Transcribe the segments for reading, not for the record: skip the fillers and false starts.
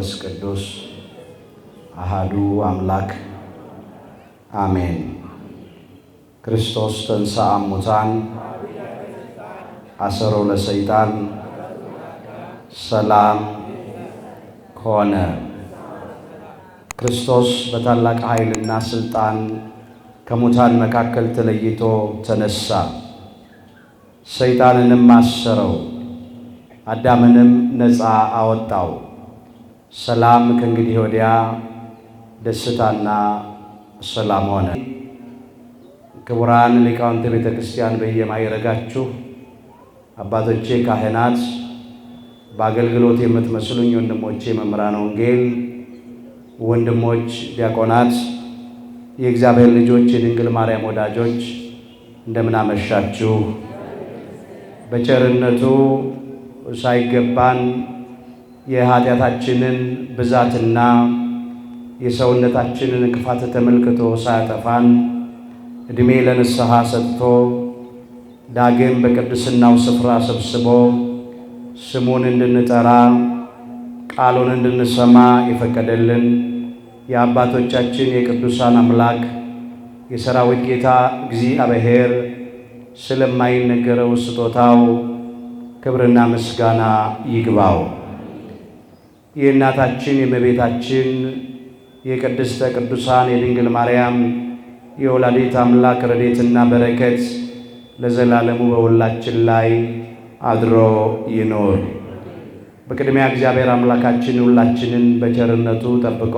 መንፈስ ቅዱስ አሃዱ አምላክ አሜን። ክርስቶስ ተንሥአ እሙታን አሰሮ ለሰይጣን ሰላም ሆነ። ክርስቶስ በታላቅ ኃይልና ሥልጣን ከሙታን መካከል ተለይቶ ተነሳ፣ ሰይጣንንም አሰረው፣ አዳምንም ነፃ አወጣው። ሰላም ከእንግዲህ ወዲያ ደስታና ሰላም ሆነ። ክቡራን ሊቃውንተ ቤተ ክርስቲያን በየማይረጋችሁ አባቶቼ ካህናት፣ በአገልግሎት የምትመስሉኝ ወንድሞቼ መምህራነ ወንጌል፣ ወንድሞች ዲያቆናት፣ የእግዚአብሔር ልጆች፣ የድንግል ማርያም ወዳጆች እንደምን አመሻችሁ። በቸርነቱ ሳይገባን የኃጢአታችንን ብዛትና የሰውነታችንን ክፋት ተመልክቶ ሳያጠፋን ዕድሜ ለንስሐ ሰጥቶ ዳግም በቅድስናው ስፍራ ሰብስቦ ስሙን እንድንጠራ ቃሉን እንድንሰማ የፈቀደልን የአባቶቻችን የቅዱሳን አምላክ የሰራዊት ጌታ እግዚአብሔር ስለማይነገረው ስጦታው ክብርና ምስጋና ይግባው። የእናታችን የእመቤታችን የቅድስተ ቅዱሳን የድንግል ማርያም የወላዲት አምላክ ረድኤትና በረከት ለዘላለሙ በሁላችን ላይ አድሮ ይኖር። በቅድሚያ እግዚአብሔር አምላካችን ሁላችንን በቸርነቱ ጠብቆ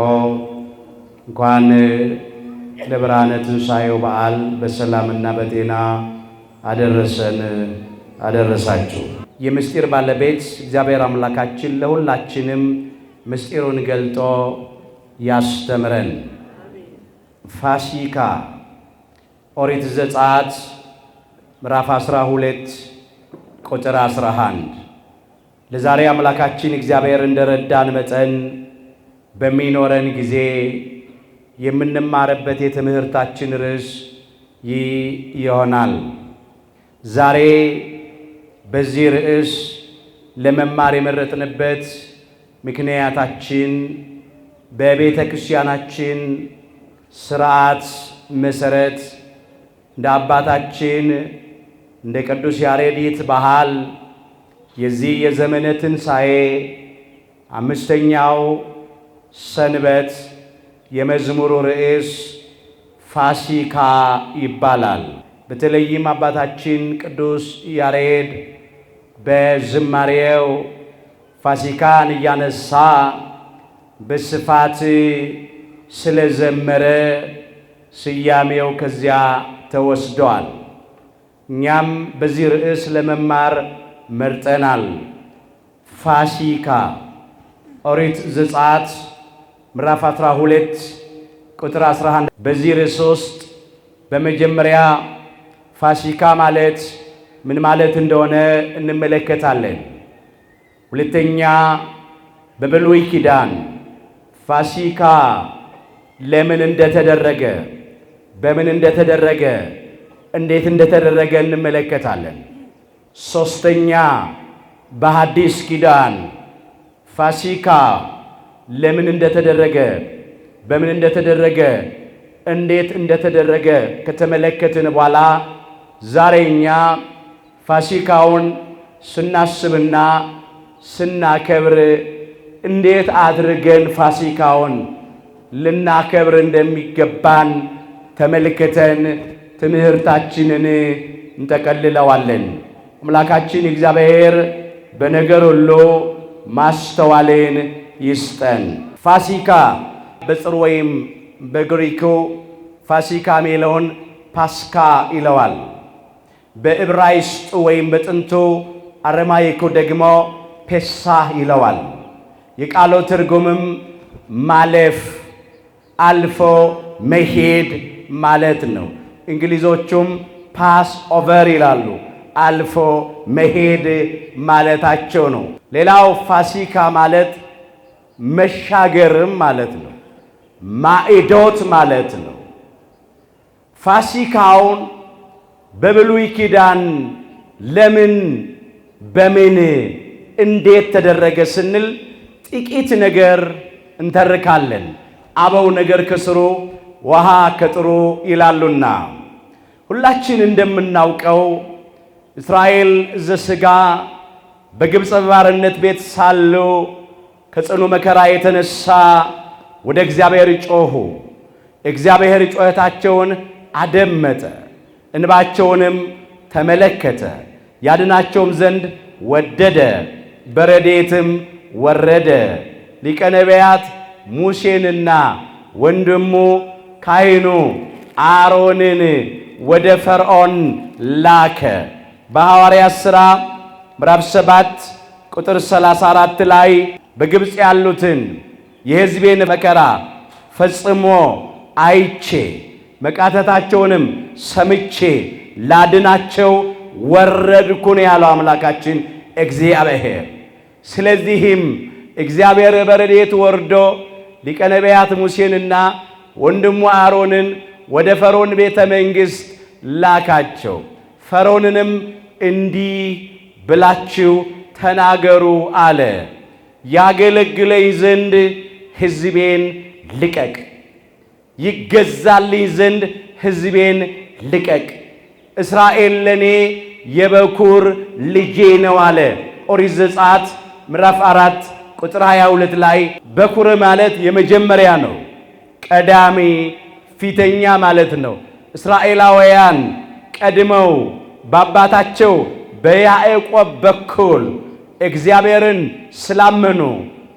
እንኳን ለብርሃነ ትንሣኤው በዓል በሰላምና በጤና አደረሰን አደረሳችሁ። የምስጢር ባለቤት እግዚአብሔር አምላካችን ለሁላችንም ምስጢሩን ገልጦ ያስተምረን። ፋሲካ ኦሪት ዘጸአት ምዕራፍ 12 ቁጥር 11። ለዛሬ አምላካችን እግዚአብሔር እንደረዳን መጠን በሚኖረን ጊዜ የምንማርበት የትምህርታችን ርዕስ ይህ ይሆናል። ዛሬ በዚህ ርዕስ ለመማር የመረጥንበት ምክንያታችን በቤተ ክርስቲያናችን ሥርዓት መሠረት እንደ አባታችን እንደ ቅዱስ ያሬድ ባህል የዚህ የዘመነ ትንሣኤ አምስተኛው ሰንበት የመዝሙሩ ርዕስ ፋሲካ ይባላል። በተለይም አባታችን ቅዱስ ያሬድ በዝማሬው ፋሲካን እያነሳ በስፋት ስለዘመረ ስያሜው ከዚያ ተወስዷል። እኛም በዚህ ርዕስ ለመማር መርጠናል። ፋሲካ ኦሪት ዘጸአት ምዕራፍ 12 ቁጥር 11። በዚህ ርዕስ ውስጥ በመጀመሪያ ፋሲካ ማለት ምን ማለት እንደሆነ እንመለከታለን። ሁለተኛ በብሉይ ኪዳን ፋሲካ ለምን እንደተደረገ፣ በምን እንደተደረገ፣ እንዴት እንደተደረገ እንመለከታለን። ሶስተኛ በሐዲስ ኪዳን ፋሲካ ለምን እንደተደረገ፣ በምን እንደተደረገ፣ እንዴት እንደተደረገ ከተመለከትን በኋላ ዛሬ እኛ ፋሲካውን ስናስብና ስናከብር እንዴት አድርገን ፋሲካውን ልናከብር እንደሚገባን ተመልክተን ትምህርታችንን እንጠቀልለዋለን። አምላካችን እግዚአብሔር በነገር ሁሉ ማስተዋልን ይስጠን። ፋሲካ በጽር ወይም በግሪኩ ፋሲካ የሚለውን ፓስካ ይለዋል። በዕብራይስጡ ወይም በጥንቱ አረማይኩ ደግሞ ፔሳህ ይለዋል። የቃሉ ትርጉምም ማለፍ፣ አልፎ መሄድ ማለት ነው። እንግሊዞቹም ፓስ ኦቨር ይላሉ። አልፎ መሄድ ማለታቸው ነው። ሌላው ፋሲካ ማለት መሻገርም ማለት ነው። ማዕዶት ማለት ነው። ፋሲካውን በብሉይ ኪዳን ለምን በምን እንዴት ተደረገ ስንል ጥቂት ነገር እንተርካለን። አበው ነገር ከስሩ ውሃ ከጥሩ ይላሉና ሁላችን እንደምናውቀው እስራኤል ዘሥጋ በግብፅ ባርነት ቤት ሳሉ ከጽኑ መከራ የተነሳ ወደ እግዚአብሔር ጮኹ። እግዚአብሔር ጩኸታቸውን አደመጠ፣ እንባቸውንም ተመለከተ። ያድናቸውም ዘንድ ወደደ፣ በረድኤትም ወረደ። ሊቀ ነቢያት ሙሴንና ወንድሙ ካህኑ አሮንን ወደ ፈርዖን ላከ። በሐዋርያት ሥራ ምዕራፍ 7 ቁጥር 34 ላይ በግብፅ ያሉትን የሕዝቤን መከራ ፈጽሞ አይቼ መቃተታቸውንም ሰምቼ ላድናቸው ወረድኩ ነው ያለው አምላካችን እግዚአብሔር። ስለዚህም እግዚአብሔር በረድኤት ወርዶ ሊቀ ነቢያት ሙሴንና ወንድሙ አሮንን ወደ ፈርዖን ቤተ መንግሥት ላካቸው። ፈርዖንንም እንዲህ ብላችሁ ተናገሩ አለ፣ ያገለግለኝ ዘንድ ሕዝቤን ልቀቅ፣ ይገዛልኝ ዘንድ ሕዝቤን ልቀቅ። እስራኤል ለኔ የበኩር ልጄ ነው አለ። ኦሪት ዘጸአት ምዕራፍ 4 ቁጥር 22 ላይ በኩር ማለት የመጀመሪያ ነው፣ ቀዳሚ ፊተኛ ማለት ነው። እስራኤላውያን ቀድመው በአባታቸው በያዕቆብ በኩል እግዚአብሔርን ስላመኑ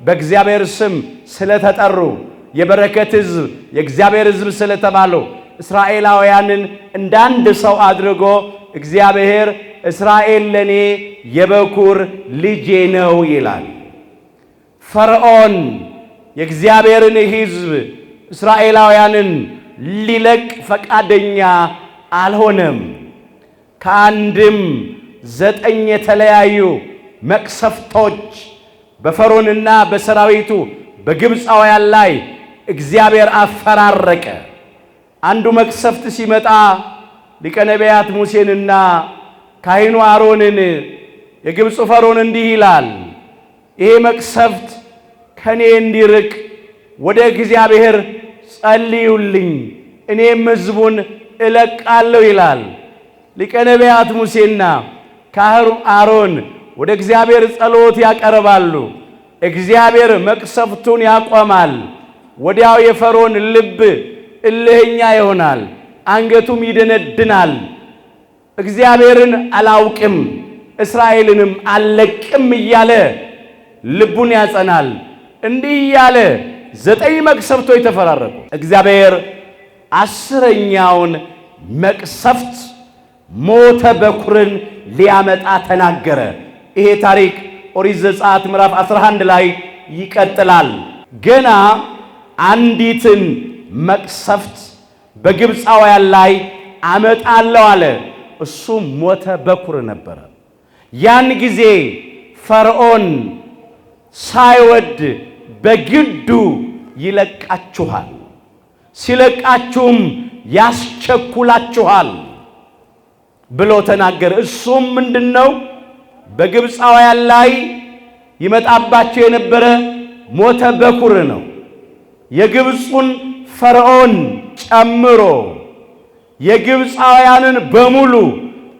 በእግዚአብሔር ስም ስለተጠሩ የበረከት ሕዝብ የእግዚአብሔር ሕዝብ ስለተባሉ እስራኤላውያንን እንዳንድ ሰው አድርጎ እግዚአብሔር እስራኤል ለኔ የበኩር ልጄ ነው ይላል። ፈርዖን የእግዚአብሔርን ሕዝብ እስራኤላውያንን ሊለቅ ፈቃደኛ አልሆነም። ከአንድም 9 የተለያዩ መቅሰፍቶች በፈርዖንና በሰራዊቱ በግብፃውያን ላይ እግዚአብሔር አፈራረቀ። አንዱ መቅሰፍት ሲመጣ ሊቀ ነቢያት ሙሴንና ካህኑ አሮንን የግብፁ ፈርዖን እንዲህ ይላል፣ ይሄ መቅሰፍት ከኔ እንዲርቅ ወደ እግዚአብሔር ጸልዩልኝ፣ እኔም ሕዝቡን እለቃለሁ ይላል። ሊቀ ነቢያት ሙሴና ካህኑ አሮን ወደ እግዚአብሔር ጸሎት ያቀርባሉ። እግዚአብሔር መቅሰፍቱን ያቆማል። ወዲያው የፈርዖን ልብ እልህኛ ይሆናል፣ አንገቱም ይደነድናል። እግዚአብሔርን አላውቅም እስራኤልንም አልለቅም እያለ ልቡን ያጸናል። እንዲህ እያለ 9 መቅሰፍቶች ተፈራረቁ። እግዚአብሔር 10ኛውን መቅሰፍት ሞተ በኩርን ሊያመጣ ተናገረ። ይሄ ታሪክ ኦሪት ዘጸአት ምዕራፍ 11 ላይ ይቀጥላል። ገና አንዲትን መቅሰፍት በግብፃውያን ላይ አመጣለሁ አለ። እሱም ሞተ በኩር ነበረ። ያን ጊዜ ፈርዖን ሳይወድ በግዱ ይለቃችኋል፣ ሲለቃችሁም ያስቸኩላችኋል ብሎ ተናገረ። እሱም ምንድነው? በግብፃውያን ላይ ይመጣባቸው የነበረ ሞተ በኩር ነው። የግብፁን ፈርዖን ጨምሮ የግብፃውያንን በሙሉ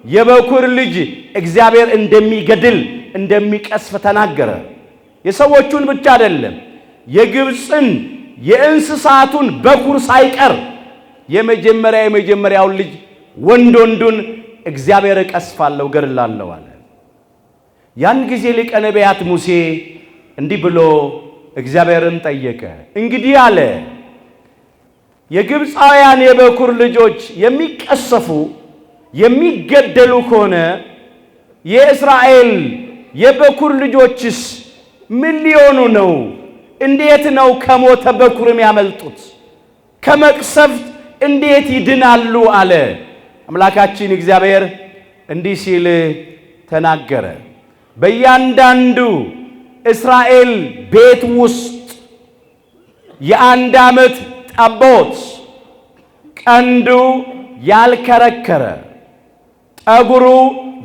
የበኩር ልጅ እግዚአብሔር እንደሚገድል እንደሚቀስፍ ተናገረ። የሰዎቹን ብቻ አይደለም፣ የግብፅን የእንስሳቱን በኩር ሳይቀር የመጀመሪያውን ልጅ ወንዱን እግዚአብሔር እቀስፋለሁ ገድላለሁ አለ። ያን ጊዜ ሊቀ ነቢያት ሙሴ እንዲህ ብሎ እግዚአብሔርን ጠየቀ። እንግዲህ አለ የግብፃውያን የበኩር ልጆች የሚቀሰፉ የሚገደሉ ከሆነ የእስራኤል የበኩር ልጆችስ ምን ሊሆኑ ነው? እንዴት ነው ከሞተ በኩር የሚያመልጡት? ከመቅሰፍት እንዴት ይድናሉ? አለ። አምላካችን እግዚአብሔር እንዲህ ሲል ተናገረ። በእያንዳንዱ እስራኤል ቤት ውስጥ የ1 ዓመት ጠቦት ቀንዱ ያልከረከረ፣ ጠጉሩ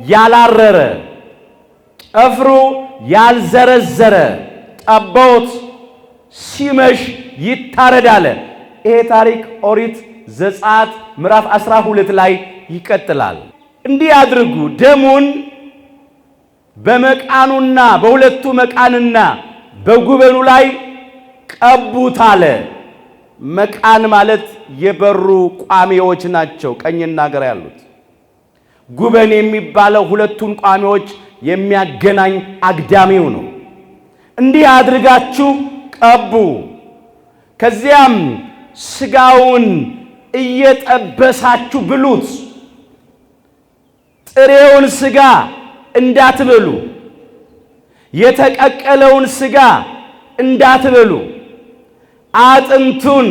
ያላረረ፣ ጠፍሩ ያልዘረዘረ ጠቦት ሲመሽ ይታረዳል። ይሄ ታሪክ ኦሪት ዘጸአት ምዕራፍ 12 ላይ ይቀጥላል። እንዲህ አድርጉ፣ ደሙን በመቃኑና በሁለቱ መቃንና በጉበኑ ላይ ቀቡት አለ። መቃን ማለት የበሩ ቋሚዎች ናቸው፣ ቀኝና ግራ ያሉት። ጉበን የሚባለው ሁለቱን ቋሚዎች የሚያገናኝ አግዳሚው ነው። እንዲህ አድርጋችሁ ቀቡ። ከዚያም ስጋውን እየጠበሳችሁ ብሉት። ጥሬውን ስጋ እንዳትበሉ፣ የተቀቀለውን ስጋ እንዳትበሉ፣ አጥንቱን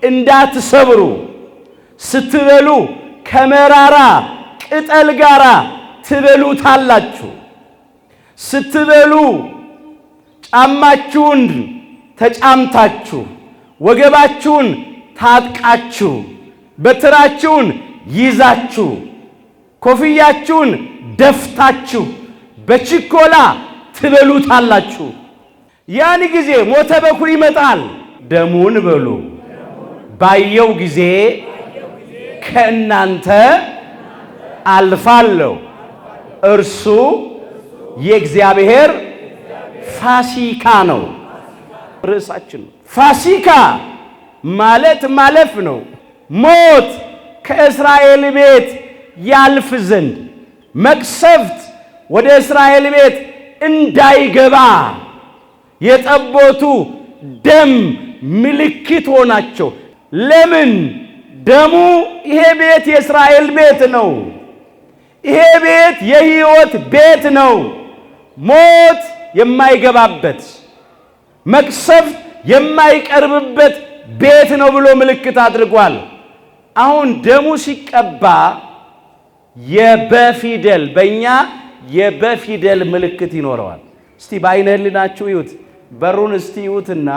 እንዳትሰብሩ። ስትበሉ ከመራራ ቅጠል ጋር ትበሉታላችሁ። ስትበሉ ጫማችሁን ተጫምታችሁ፣ ወገባችሁን ታጥቃችሁ፣ በትራችሁን ይዛችሁ፣ ኮፍያችሁን ደፍታችሁ በችኮላ ትበሉታላችሁ። ያን ጊዜ ሞተ በኩር ይመጣል። ደሙን በሉ። ባየው ጊዜ ከእናንተ አልፋለሁ። እርሱ የእግዚአብሔር ፋሲካ ነው። ርዕሳችን ፋሲካ ማለት ማለፍ ነው። ሞት ከእስራኤል ቤት ያልፍ ዘንድ መቅሰፍት ወደ እስራኤል ቤት እንዳይገባ የጠቦቱ ደም ምልክት ሆናቸው። ለምን? ደሙ ይሄ ቤት የእስራኤል ቤት ነው። ይሄ ቤት የሕይወት ቤት ነው። ሞት የማይገባበት መቅሰፍት የማይቀርብበት ቤት ነው ብሎ ምልክት አድርጓል። አሁን ደሙ ሲቀባ የበፊደል በእኛ የበፊደል ምልክት ይኖረዋል። እስቲ በዓይነ ሕሊናችሁ ይዩት። በሩን እስቲ ይዩትና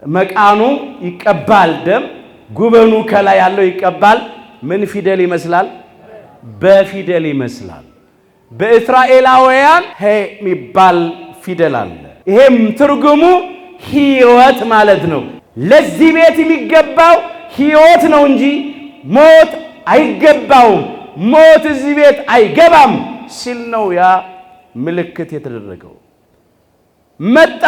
መቃኑ ይቀባል ደም፣ ጉበኑ ከላይ ያለው ይቀባል። ምን ፊደል ይመስላል? በፊደል ይመስላል። በእስራኤላውያን ሄ የሚባል ፊደል አለ። ይሄም ትርጉሙ ሕይወት ማለት ነው። ለዚህ ቤት የሚገባው ሕይወት ነው እንጂ ሞት አይገባውም። ሞት እዚህ ቤት አይገባም ሲል ነው ያ ምልክት የተደረገው። መጣ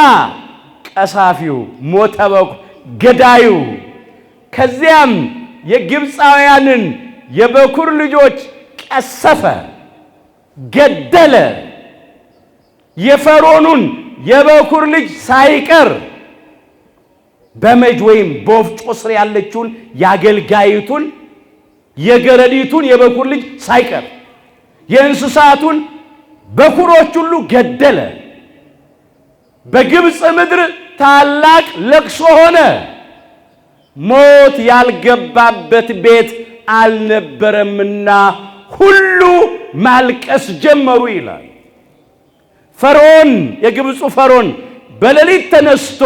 ቀሳፊው፣ ሞተ በኩር ገዳዩ። ከዚያም የግብፃውያንን የበኩር ልጆች ቀሰፈ፣ ገደለ። የፈርዖኑን የበኩር ልጅ ሳይቀር በመጅ ወይም በወፍጮ ስር ያለችውን የአገልጋይቱን የገረዲቱን የበኩር ልጅ ሳይቀር የእንስሳቱን በኩሮች ሁሉ ገደለ። በግብፅ ምድር ታላቅ ለቅሶ ሆነ። ሞት ያልገባበት ቤት አልነበረምና ሁሉ ማልቀስ ጀመሩ ይላል። ፈርዖን የግብፁ ፈርዖን በሌሊት ተነስቶ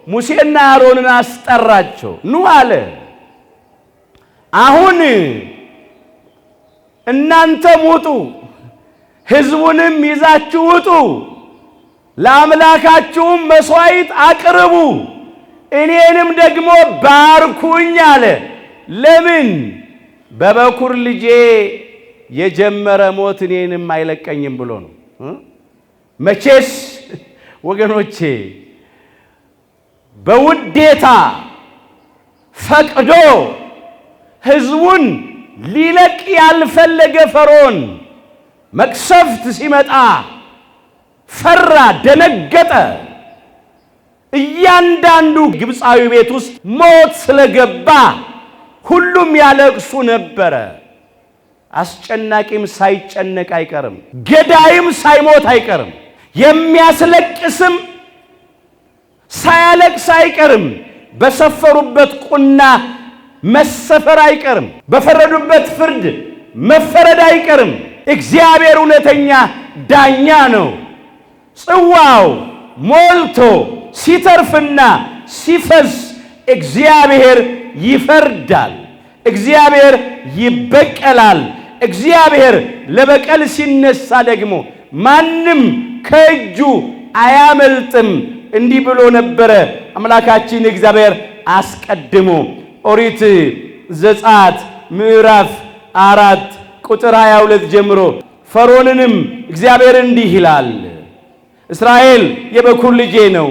ሙሴና አሮንን አስጠራቸው። ኑ አለ፣ አሁን እናንተም ውጡ፣ ሕዝቡንም ይዛችሁ ውጡ፣ ለአምላካችሁም መሥዋዕት አቅርቡ፣ እኔንም ደግሞ ባርኩኝ አለ። ለምን? በበኩር ልጄ የጀመረ ሞት እኔንም አይለቀኝም ብሎ ነው። መቼስ ወገኖቼ በውዴታ ፈቅዶ ሕዝቡን ሊለቅ ያልፈለገ ፈርዖን መቅሰፍት ሲመጣ ፈራ፣ ደነገጠ። እያንዳንዱ ግብፃዊ ቤት ውስጥ ሞት ስለገባ ሁሉም ያለቅሱ ነበረ። አስጨናቂም ሳይጨነቅ አይቀርም፣ ገዳይም ሳይሞት አይቀርም፣ የሚያስለቅስም ሳያለቅስ አይቀርም። በሰፈሩበት ቁና መሰፈር አይቀርም፣ በፈረዱበት ፍርድ መፈረድ አይቀርም። እግዚአብሔር እውነተኛ ዳኛ ነው። ጽዋው ሞልቶ ሲተርፍና ሲፈስ እግዚአብሔር ይፈርዳል፣ እግዚአብሔር ይበቀላል። እግዚአብሔር ለበቀል ሲነሳ ደግሞ ማንም ከእጁ አያመልጥም። እንዲህ ብሎ ነበረ አምላካችን እግዚአብሔር አስቀድሞ። ኦሪት ዘጸአት ምዕራፍ 4 ቁጥር 22 ጀምሮ ፈርዖንንም እግዚአብሔር እንዲህ ይላል፣ እስራኤል የበኩር ልጄ ነው፣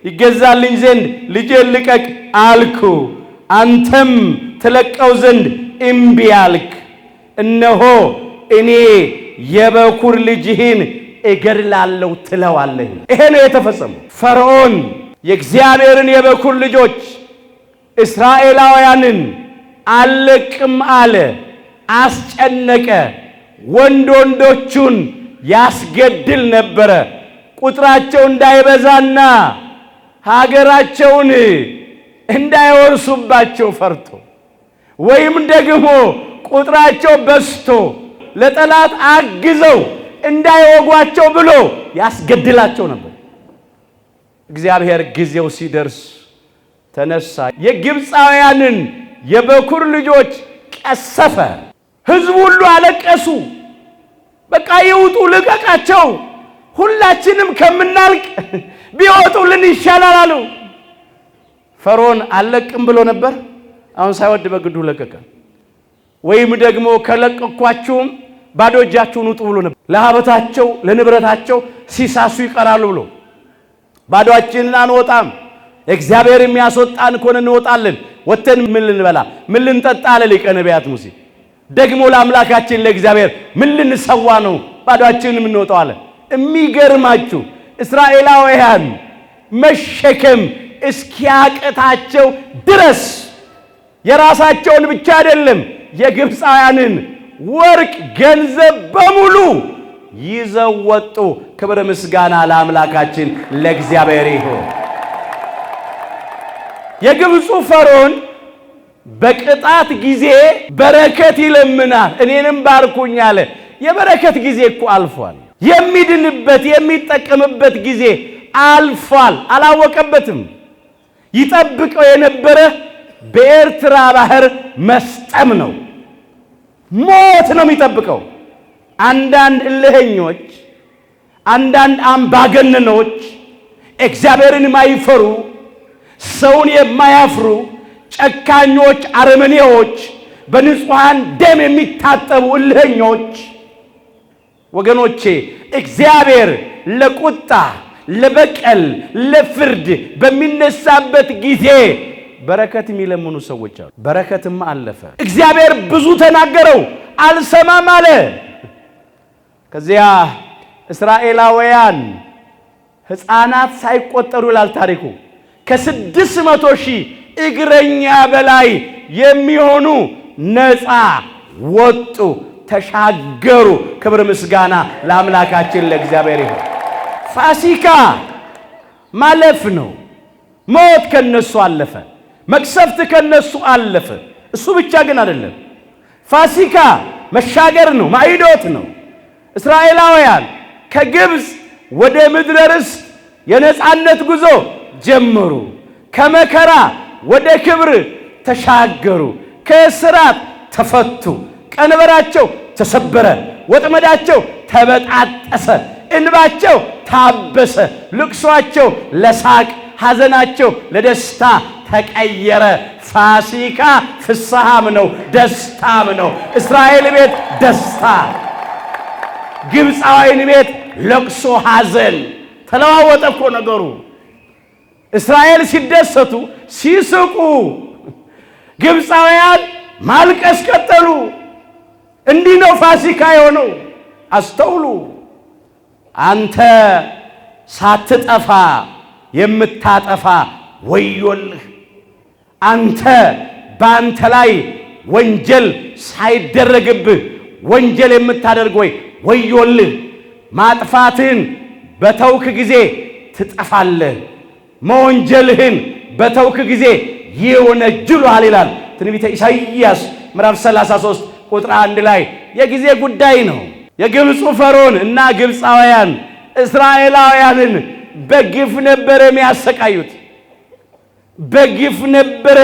ይገዛልኝ ዘንድ ልጄን ልቀቅ አልኩ፣ አንተም ትለቀው ዘንድ እምቢ አልክ። እነሆ እኔ የበኩር ልጅህን እገድላለሁ ትለዋለህ። ይሄ ነው የተፈጸመው። ፈርዖን የእግዚአብሔርን የበኩር ልጆች እስራኤላውያንን አልለቅም አለ፣ አስጨነቀ። ወንዶቹን ያስገድል ነበረ፣ ቁጥራቸው እንዳይበዛና ሀገራቸውን እንዳይወርሱባቸው ፈርቶ፣ ወይም ደግሞ ቁጥራቸው በዝቶ ለጠላት አግዘው እንዳይወጓቸው ብሎ ያስገድላቸው ነበር። እግዚአብሔር ጊዜው ሲደርስ ተነሳ፣ የግብፃውያንን የበኩር ልጆች ቀሰፈ። ሕዝቡ ሁሉ አለቀሱ። በቃ ይውጡ፣ ልቀቃቸው፣ ሁላችንም ከምናልቅ ቢወጡልን ይሻላል አሉ። ፈርዖን አልለቅም ብሎ ነበር። አሁን ሳይወድ በግዱ ለቀቀ። ወይም ደግሞ ከለቀኳችሁም ባዶ እጃችሁን ውጡ ብሎ ነበር። ለሀብታቸው ለንብረታቸው ሲሳሱ ይቀራሉ ብሎ ባዶአችንን አንወጣም፣ እግዚአብሔር የሚያስወጣን ከሆነ እንወጣለን። ወተን ምን ልንበላ ምን ልንጠጣ አለ ሊቀ ነቢያት ሙሴ። ደግሞ ለአምላካችን ለእግዚአብሔር ምን ልንሰዋ ነው ባዶአችንን የምንወጣው አለ። የሚገርማችሁ እስራኤላውያን መሸከም እስኪያቅታቸው ድረስ የራሳቸውን ብቻ አይደለም የግብፃውያንን ወርቅ ገንዘብ በሙሉ ይዘው ወጡ። ክብር ምስጋና ለአምላካችን ለእግዚአብሔር ይሁን። የግብፁ ፈርዖን በቅጣት ጊዜ በረከት ይለምናል። እኔንም ባርኩኝ አለ። የበረከት ጊዜ እኮ አልፏል። የሚድንበት የሚጠቀምበት ጊዜ አልፏል። አላወቀበትም። ይጠብቀው የነበረ በኤርትራ ባህር መስጠም ነው። ሞት ነው የሚጠብቀው። አንዳንድ እልህኞች፣ አንዳንድ አምባገነኖች፣ እግዚአብሔርን የማይፈሩ ሰውን የማያፍሩ ጨካኞች፣ አረመኔዎች፣ በንጹሐን ደም የሚታጠቡ እልህኞች ወገኖቼ እግዚአብሔር ለቁጣ ለበቀል ለፍርድ በሚነሳበት ጊዜ በረከት የሚለምኑ ሰዎች አሉ። በረከትም አለፈ። እግዚአብሔር ብዙ ተናገረው፣ አልሰማም አለ። ከዚያ እስራኤላውያን ሕፃናት ሳይቆጠሩ ይላል ታሪኩ ከ600,000 እግረኛ በላይ የሚሆኑ ነፃ ወጡ፣ ተሻገሩ። ክብር ምስጋና ለአምላካችን ለእግዚአብሔር ይሁን። ፋሲካ ማለፍ ነው። ሞት ከነሱ አለፈ፣ መቅሰፍት ከነሱ አለፈ። እሱ ብቻ ግን አይደለም። ፋሲካ መሻገር ነው፣ ማዕዶት ነው። እስራኤላውያን ከግብፅ ወደ ምድረ ርስት የነፃነት ጉዞ ጀመሩ። ከመከራ ወደ ክብር ተሻገሩ። ከእስራት ተፈቱ። ቀንበራቸው ተሰበረ፣ ወጥመዳቸው ተበጣጠሰ፣ እንባቸው ታበሰ፣ ልቅሷቸው ለሳቅ ሐዘናቸው ለደስታ ተቀየረ። ፋሲካ ፍስሐም ነው፣ ደስታም ነው። እስራኤል ቤት ደስታ፣ ግብፃውያን ቤት ለቅሶ ሐዘን ተለዋወጠ እኮ ነገሩ። እስራኤል ሲደሰቱ ሲስቁ፣ ግብፃውያን ማልቀስ ቀጠሉ። እንዲህ ነው ፋሲካ የሆነው። አስተውሉ። አንተ ሳትጠፋ የምታጠፋ ወዮልህ። አንተ በአንተ ላይ ወንጀል ሳይደረግብህ ወንጀል የምታደርግ ወዮልህ። ማጥፋትህን በተውክ ጊዜ ትጠፋለህ፣ መወንጀልህን በተውክ ጊዜ ይወነጅሉሃል ይላል ትንቢተ ኢሳይያስ ምዕራፍ 33 ቁጥር 1 ላይ። የጊዜ ጉዳይ ነው። የግብፁ ፈርዖን እና ግብፃውያን እስራኤላውያንን በግፍ ነበረ የሚያሰቃዩት፣ በግፍ ነበረ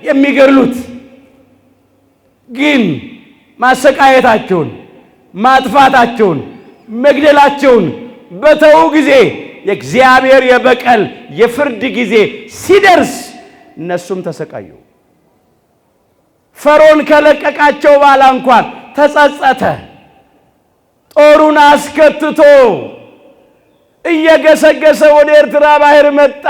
የሚገድሉት። ግን ማሰቃየታቸውን፣ ማጥፋታቸውን፣ መግደላቸውን በተው ጊዜ የእግዚአብሔር የበቀል የፍርድ ጊዜ ሲደርስ እነሱም ተሰቃዩ። ፈርዖን ከለቀቃቸው በኋላ እንኳን ተጸጸተ። ጦሩን አስከትቶ እየገሰገሰ ወደ ኤርትራ ባህር መጣ።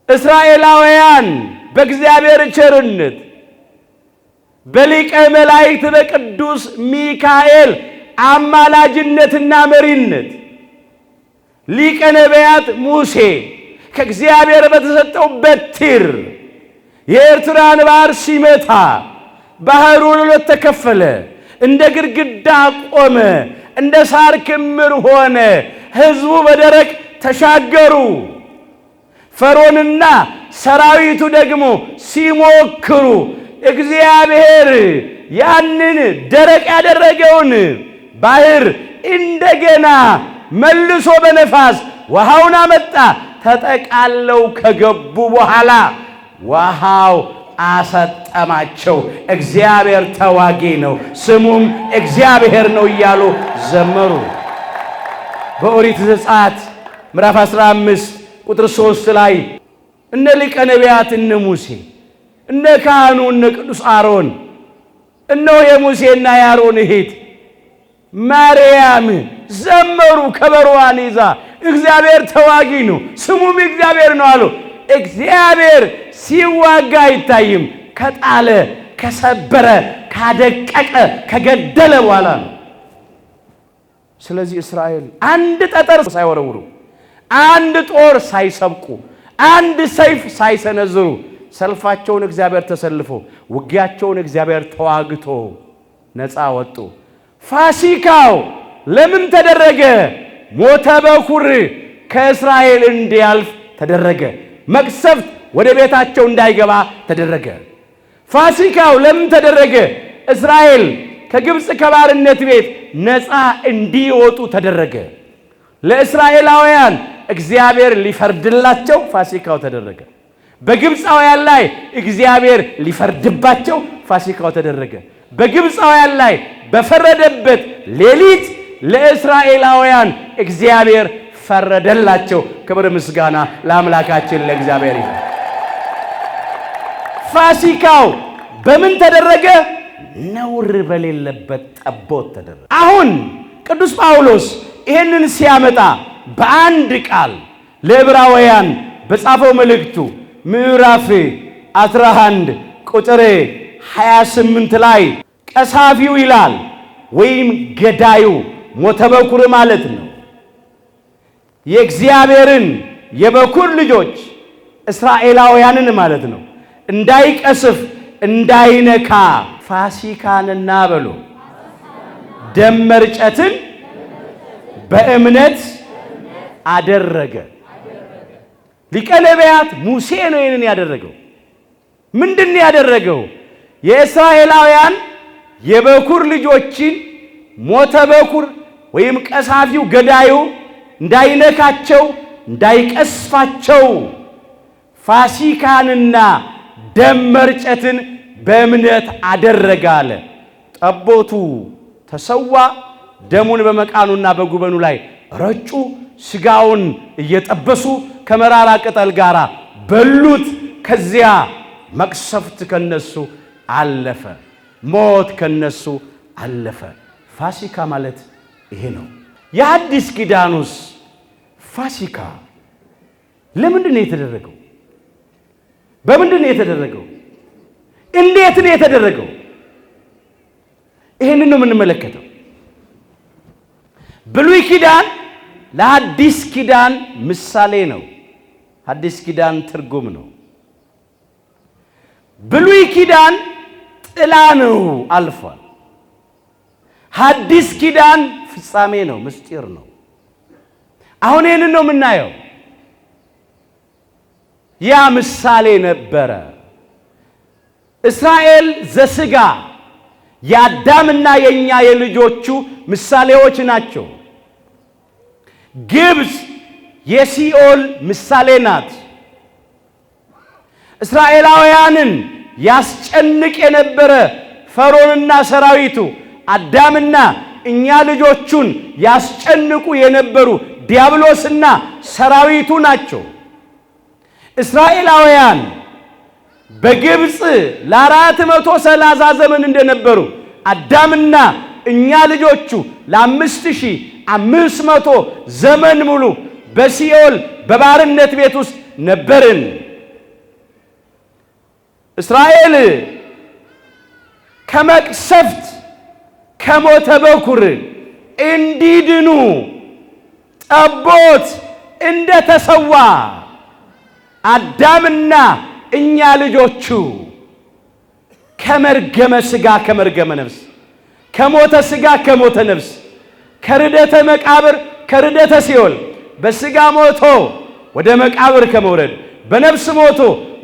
እስራኤላውያን በእግዚአብሔር ቸርነት በሊቀ መላእክት በቅዱስ ሚካኤል አማላጅነትና መሪነት ሊቀ ነቢያት ሙሴ ከእግዚአብሔር በተሰጠው በትር የኤርትራን ባህር ሲመታ ባህሩ ለሁለት ተከፈለ፣ እንደ ግድግዳ ቆመ፣ እንደ ሳር ክምር ሆነ። ሕዝቡ በደረቅ ተሻገሩ። ፈርዖንና ሰራዊቱ ደግሞ ሲሞክሩ እግዚአብሔር ያንን ደረቅ ያደረገውን ባህር እንደገና መልሶ በነፋስ ውሃውን አመጣ። ተጠቃለው ከገቡ በኋላ ውሃው አሰጠማቸው። እግዚአብሔር ተዋጊ ነው፣ ስሙም እግዚአብሔር ነው እያሉ ዘመሩ። በኦሪት ዘጸአት ምዕራፍ 15 ቁጥር 3 ላይ እነ ሊቀ ነቢያት እነ ሙሴ እነ ካህኑ እነ ቅዱስ አሮን እነሆ የሙሴና የአሮን እህት ማርያም ዘመሩ ከበሮዋን ይዛ። እግዚአብሔር ተዋጊ ነው፣ ስሙም እግዚአብሔር ነው አሉ። እግዚአብሔር ሲዋጋ አይታይም፣ ከጣለ ከሰበረ ካደቀቀ ከገደለ በኋላ ነው። ስለዚህ እስራኤል አንድ ጠጠር ሳይወረውሩ፣ አንድ ጦር ሳይሰብቁ፣ አንድ ሰይፍ ሳይሰነዝሩ ሰልፋቸውን እግዚአብሔር ተሰልፎ ውጊያቸውን እግዚአብሔር ተዋግቶ ነፃ ወጡ። ፋሲካው ለምን ተደረገ? ሞተ በኩር ከእስራኤል እንዲያልፍ ተደረገ። መቅሰፍት ወደ ቤታቸው እንዳይገባ ተደረገ። ፋሲካው ለምን ተደረገ? እስራኤል ከግብፅ ከባርነት ቤት ነፃ እንዲወጡ ተደረገ። ለእስራኤላውያን እግዚአብሔር ሊፈርድላቸው ፋሲካው ተደረገ። በግብፃውያን ላይ እግዚአብሔር ሊፈርድባቸው ፋሲካው ተደረገ። በግብፃውያን ላይ በፈረደበት ሌሊት ለእስራኤላውያን እግዚአብሔር ፈረደላቸው። ክብር ምስጋና ለአምላካችን ለእግዚአብሔር ይሁን። ፋሲካው በምን ተደረገ? ነውር በሌለበት ጠቦት ተደረገ። አሁን ቅዱስ ጳውሎስ ይህንን ሲያመጣ በአንድ ቃል ለዕብራውያን በጻፈው መልእክቱ ምዕራፍ 11 ቁጥር 28 ላይ ቀሳፊው ይላል ወይም ገዳዩ ሞተ በኩር ማለት ነው። የእግዚአብሔርን የበኩር ልጆች እስራኤላውያንን ማለት ነው እንዳይቀስፍ እንዳይነካ ፋሲካንና በሉ ደም መርጨትን በእምነት አደረገ። ሊቀ ነቢያት ሙሴ ነው ይህንን ያደረገው። ምንድን ያደረገው? የእስራኤላውያን የበኩር ልጆችን ሞተ በኩር ወይም ቀሳፊው ገዳዩ እንዳይነካቸው እንዳይቀስፋቸው ፋሲካንና ደም መርጨትን በእምነት አደረገ አለ። ጠቦቱ ተሰዋ፣ ደሙን በመቃኑና በጉበኑ ላይ ረጩ፣ ስጋውን እየጠበሱ ከመራራ ቅጠል ጋር በሉት። ከዚያ መቅሰፍት ከነሱ አለፈ፣ ሞት ከነሱ አለፈ። ፋሲካ ማለት ይሄ ነው። የአዲስ ኪዳኑስ ፋሲካ ለምንድን ነው የተደረገው? በምንድን ነው የተደረገው? እንዴት ነው የተደረገው? ይሄንን ነው የምንመለከተው። ብሉይ ኪዳን ለአዲስ ኪዳን ምሳሌ ነው። አዲስ ኪዳን ትርጉም ነው። ብሉይ ኪዳን ጥላ ነው፣ አልፏል። አዲስ ኪዳን ፍጻሜ ነው፣ ምስጢር ነው። አሁን ይህንን ነው የምናየው። ያ ምሳሌ ነበረ። እስራኤል ዘሥጋ የአዳምና የኛ የልጆቹ ምሳሌዎች ናቸው። ግብፅ የሲኦል ምሳሌ ናት። እስራኤላውያንን ያስጨንቅ የነበረ ፈርዖንና ሰራዊቱ፣ አዳምና እኛ ልጆቹን ያስጨንቁ የነበሩ ዲያብሎስና ሰራዊቱ ናቸው። እስራኤላውያን በግብፅ ለ430 ዘመን እንደነበሩ አዳምና እኛ ልጆቹ ለ5500 ዘመን ሙሉ በሲኦል በባርነት ቤት ውስጥ ነበርን። እስራኤል ከመቅሰፍት ከሞተ በኩር እንዲድኑ ጠቦት እንደተሰዋ አዳምና እኛ ልጆቹ ከመርገመ ሥጋ ከመርገመ ነፍስ፣ ከሞተ ሥጋ ከሞተ ነፍስ፣ ከርደተ መቃብር ከርደተ ሲኦል በሥጋ ሞቶ ወደ መቃብር ከመውረድ በነፍስ ሞቶ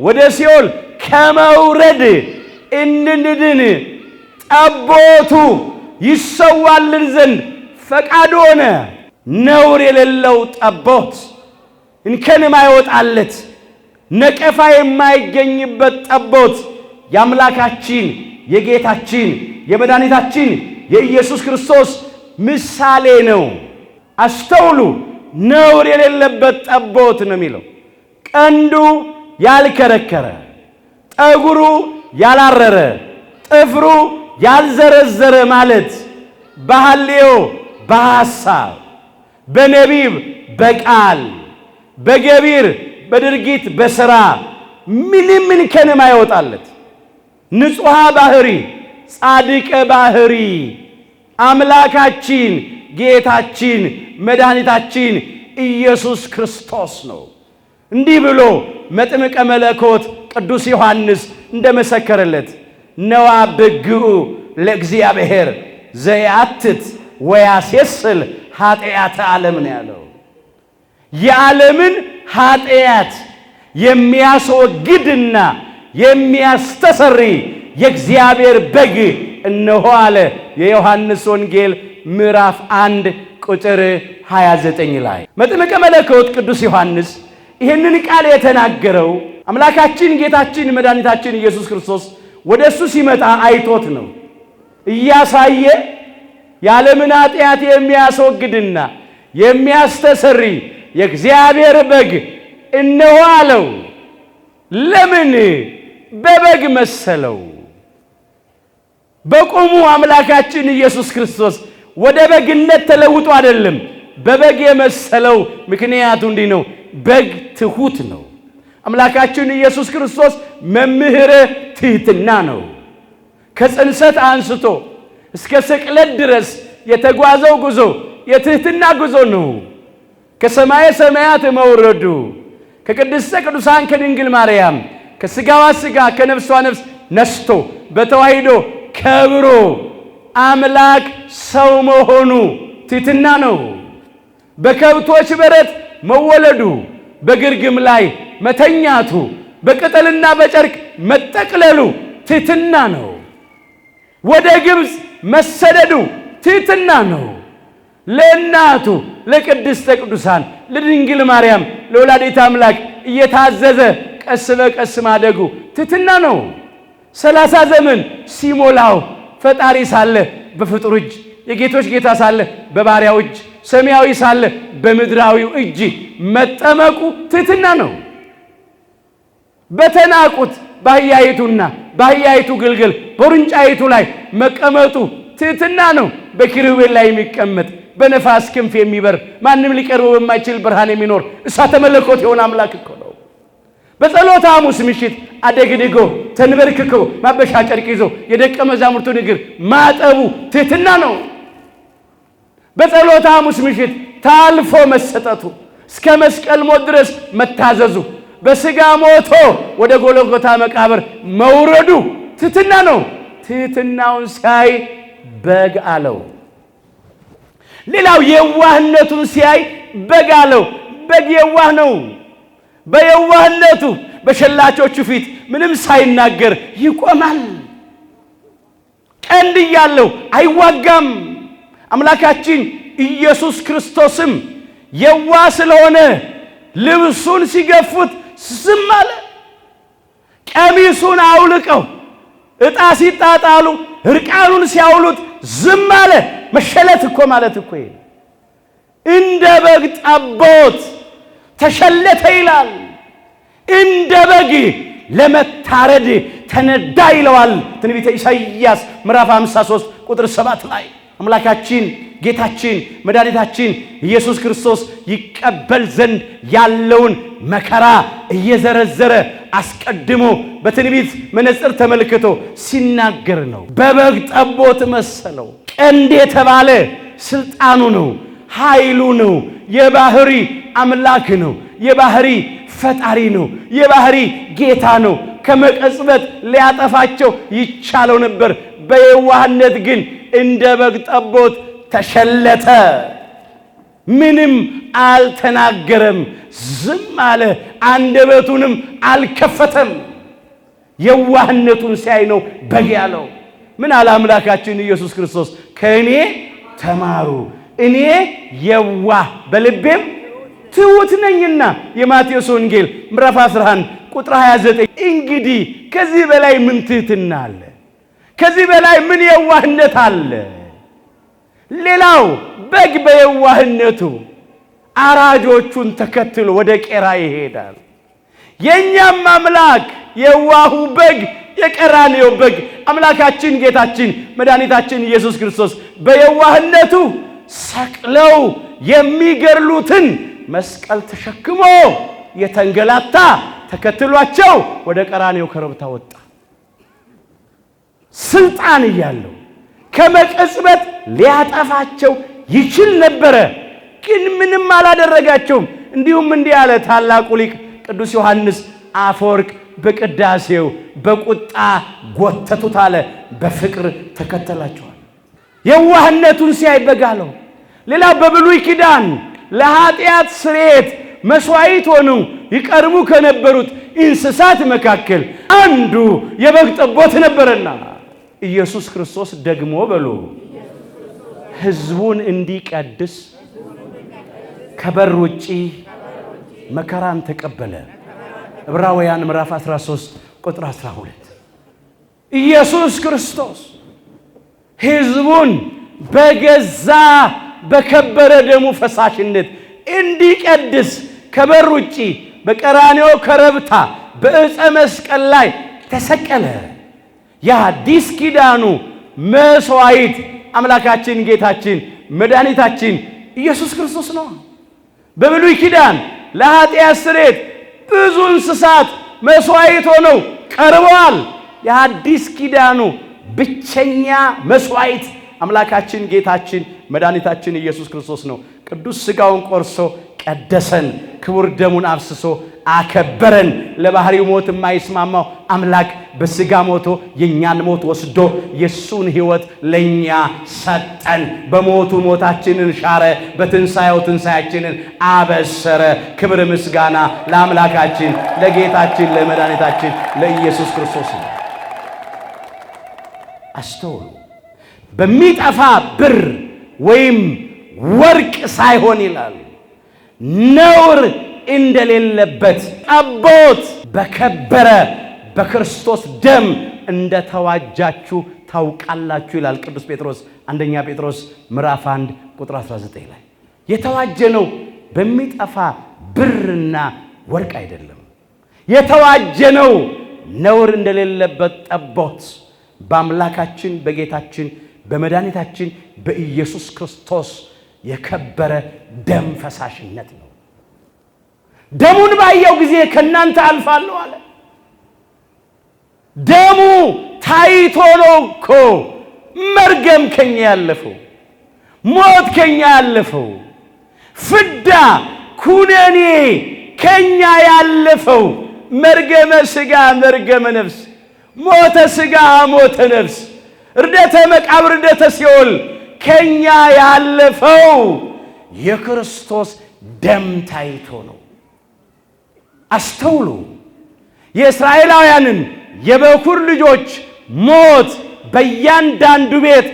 ወደ ሲኦል ከመውረድ እንድንድን ጠቦቱ ይሰዋልን ዘንድ ፈቃድ ሆነ። ነውር የሌለው ጠቦት፣ እንከን የማይወጣለት ነቀፋ የማይገኝበት ጠቦት የአምላካችን የጌታችን የመድኃኒታችን የኢየሱስ ክርስቶስ ምሳሌ ነው። አስተውሉ። ነውር የሌለበት ጠቦት ነው የሚለው። ቀንዱ ያልከረከረ፣ ጠጉሩ ያላረረ፣ ጥፍሩ ያልዘረዘረ ማለት በሐልዮ በሐሳብ በነቢብ በቃል በገቢር በድርጊት በሥራ ምንም እንከን የማይወጣለት ንጹሐ ባህሪ ጻድቀ ባህሪ አምላካችን ጌታችን መድኃኒታችን ኢየሱስ ክርስቶስ ነው። እንዲህ ብሎ መጥምቀ መለኮት ቅዱስ ዮሐንስ እንደመሰከረለት ነዋ በግዑ ለእግዚአብሔር ዘያትት ወያሴስል ኃጢአተ ዓለም ነው ያለው። የዓለምን ኃጢአት የሚያስወግድና የሚያስተሰሪ የእግዚአብሔር በግ እነሆ አለ የዮሐንስ ወንጌል ምዕራፍ 1 ቁጥር 29 ላይ። መጥምቀ መለኮት ቅዱስ ዮሐንስ ይህንን ቃል የተናገረው አምላካችን ጌታችን መድኃኒታችን ኢየሱስ ክርስቶስ ወደ እሱ ሲመጣ አይቶት ነው። እያሳየ የዓለምን ኃጢአት የሚያስወግድና የሚያስተሰሪ የእግዚአብሔር በግ እነሆ አለው። ለምን በበግ መሰለው? በቁሙ አምላካችን ኢየሱስ ክርስቶስ ወደ በግነት ተለውጦ አይደለም በበግ የመሰለው። ምክንያቱ እንዲህ ነው። በግ ትሑት ነው። አምላካችን ኢየሱስ ክርስቶስ መምህረ ትሕትና ነው። ከጽንሰት አንስቶ እስከ ስቅለት ድረስ የተጓዘው ጉዞ የትሕትና ጉዞ ነው። ከሰማየ ሰማያት መውረዱ ከቅድስተ ቅዱሳን ከድንግል ማርያም ከሥጋዋ ሥጋ ከነፍሷ ነፍስ ነስቶ በተዋሂዶ ከብሮ አምላክ ሰው መሆኑ ትሕትና ነው። በከብቶች በረት መወለዱ፣ በግርግም ላይ መተኛቱ፣ በቅጠልና በጨርቅ መጠቅለሉ ትሕትና ነው። ወደ ግብፅ መሰደዱ ትሕትና ነው። ለእናቱ ለቅድስተ ቅዱሳን ለድንግል ማርያም ለወላዲተ አምላክ እየታዘዘ ቀስ በቀስ ማደጉ ትሕትና ነው። 30 ዘመን ሲሞላው ፈጣሪ ሳለ በፍጡር እጅ፣ የጌቶች ጌታ ሳለ በባሪያው እጅ፣ ሰማያዊ ሳለ በምድራዊው እጅ መጠመቁ ትሕትና ነው። በተናቁት በአህያይቱና በአህያይቱ ግልገል በውርንጫይቱ ላይ መቀመጡ ትሕትና ነው። በኪሩቤል ላይ የሚቀመጥ በነፋስ ክንፍ የሚበር ማንም ሊቀርበው በማይችል ብርሃን የሚኖር እሳተ መለኮት የሆነ አምላክ እኮ ነው። በጸሎተ ሐሙስ ምሽት አደግድጎ ተንበርክኮ ማበሻ ጨርቅ ይዞ የደቀ መዛሙርቱን እግር ማጠቡ ትሕትና ነው። በጸሎተ ሐሙስ ምሽት ታልፎ መሰጠቱ እስከ መስቀል ሞት ድረስ መታዘዙ በሥጋ ሞቶ ወደ ጎልጎታ መቃብር መውረዱ ትሕትና ነው። ትሕትናውን ሲያይ በግ አለው። ሌላው የዋህነቱን ሲያይ በግ አለው። በግ የዋህ ነው። በየዋህነቱ በሸላቾቹ ፊት ምንም ሳይናገር ይቆማል። ቀንድ እያለው አይዋጋም። አምላካችን ኢየሱስ ክርስቶስም የዋህ ስለሆነ ልብሱን ሲገፉት ዝም አለ። ቀሚሱን አውልቀው ዕጣ ሲጣጣሉ እርቃኑን ሲያውሉት ዝም አለ። መሸለት እኮ ማለት እኮ እንደ በግ ጠቦት ተሸለተ ይላል። እንደ በግ ለመታረድ ተነዳ ይለዋል ትንቢተ ኢሳይያስ ምዕራፍ 53 ቁጥር 7 ላይ አምላካችን ጌታችን መድኃኒታችን ኢየሱስ ክርስቶስ ይቀበል ዘንድ ያለውን መከራ እየዘረዘረ አስቀድሞ በትንቢት መነጽር ተመልክቶ ሲናገር ነው። በበግ ጠቦት መሰለው። ቀንድ የተባለ ስልጣኑ ነው፣ ኃይሉ ነው፣ የባህሪ አምላክ ነው፣ የባህሪ ፈጣሪ ነው፣ የባህሪ ጌታ ነው። ከመቀጽበት ሊያጠፋቸው ይቻለው ነበር። በየዋህነት ግን እንደ በግ ጠቦት ተሸለተ። ምንም አልተናገረም፣ ዝም አለ፣ አንደበቱንም አልከፈተም። የዋህነቱን ሲያይ ነው በግ ያለው። ምን አለ አምላካችን ኢየሱስ ክርስቶስ? ከእኔ ተማሩ እኔ የዋህ በልቤም ትሑት ነኝና። የማቴዎስ ወንጌል ምዕራፍ 11 ቁጥር 29። እንግዲህ ከዚህ በላይ ምን ትሕትና አለ? ከዚህ በላይ ምን የዋህነት አለ? ሌላው በግ በየዋህነቱ አራጆቹን ተከትሎ ወደ ቄራ ይሄዳል። የኛም አምላክ የዋሁ በግ የቀራንዮ በግ አምላካችን ጌታችን መድኃኒታችን ኢየሱስ ክርስቶስ በየዋህነቱ ሰቅለው የሚገድሉትን መስቀል ተሸክሞ የተንገላታ ተከትሏቸው ወደ ቀራንዮ ኮረብታ ወጣ። ስልጣን እያለው ከመቀጽበት ሊያጠፋቸው ይችል ነበረ፣ ግን ምንም አላደረጋቸውም። እንዲሁም እንዲህ ያለ ታላቁ ሊቅ ቅዱስ ዮሐንስ አፈወርቅ በቅዳሴው በቁጣ ጎተቱት አለ፣ በፍቅር ተከተላቸዋል። የዋህነቱን ሲያይ በግ አለው። ሌላ በብሉይ ኪዳን ለኃጢአት ስርየት መስዋዕት ሆነው ይቀርቡ ከነበሩት እንስሳት መካከል አንዱ የበግ ጠቦት ነበርና ኢየሱስ ክርስቶስ ደግሞ በሉ ሕዝቡን እንዲቀድስ ከበር ውጪ መከራን ተቀበለ። ዕብራውያን ምዕራፍ 13 ቁጥር 12። ኢየሱስ ክርስቶስ ሕዝቡን በገዛ በከበረ ደሙ ፈሳሽነት እንዲቀድስ ከበር ውጪ በቀራንዮ ኮረብታ በዕፀ መስቀል ላይ ተሰቀለ። የአዲስ ኪዳኑ መስዋዕት አምላካችን ጌታችን መድኃኒታችን ኢየሱስ ክርስቶስ ነው። በብሉይ ኪዳን ለኃጢአት ስርየት ብዙ እንስሳት መስዋዕት ሆነው ቀርበዋል። የአዲስ ኪዳኑ ብቸኛ መስዋዕት አምላካችን ጌታችን መድኃኒታችን ኢየሱስ ክርስቶስ ነው። ቅዱስ ሥጋውን ቆርሶ ቀደሰን፣ ክቡር ደሙን አፍስሶ አከበረን። ለባህሪው ሞት የማይስማማው አምላክ በሥጋ ሞቶ የኛን ሞት ወስዶ የሱን ሕይወት ለኛ ሰጠን። በሞቱ ሞታችንን ሻረ፣ በትንሣኤው ትንሣኤያችንን አበሰረ። ክብር ምስጋና ለአምላካችን ለጌታችን ለመድኃኒታችን ለኢየሱስ ክርስቶስ ነው። አስተውሉ። በሚጠፋ ብር ወይም ወርቅ ሳይሆን ይላል ነውር እንደሌለበት ጠቦት በከበረ በክርስቶስ ደም እንደተዋጃችሁ ታውቃላችሁ ይላል ቅዱስ ጴጥሮስ አንደኛ ጴጥሮስ ምዕራፍ 1 ቁጥር 19 ላይ። የተዋጀነው በሚጠፋ ብርና ወርቅ አይደለም። የተዋጀነው ነውር እንደሌለበት ጠቦት በአምላካችን በጌታችን በመድኃኒታችን በኢየሱስ ክርስቶስ የከበረ ደም ፈሳሽነት ነው። ደሙን ባየው ጊዜ ከናንተ አልፋለሁ አለ። ደሙ ታይቶ ነው እኮ መርገም ከኛ ያለፈው፣ ሞት ከኛ ያለፈው፣ ፍዳ ኩነኔ ከኛ ያለፈው፣ መርገመ ሥጋ መርገመ ነፍስ፣ ሞተ ሥጋ ሞተ ነፍስ፣ እርደተ መቃብር እርደተ ሲኦል ከኛ ያለፈው የክርስቶስ ደም ታይቶ ነው። አስተውሉ። የእስራኤላውያንን የበኩር ልጆች ሞት በእያንዳንዱ ቤት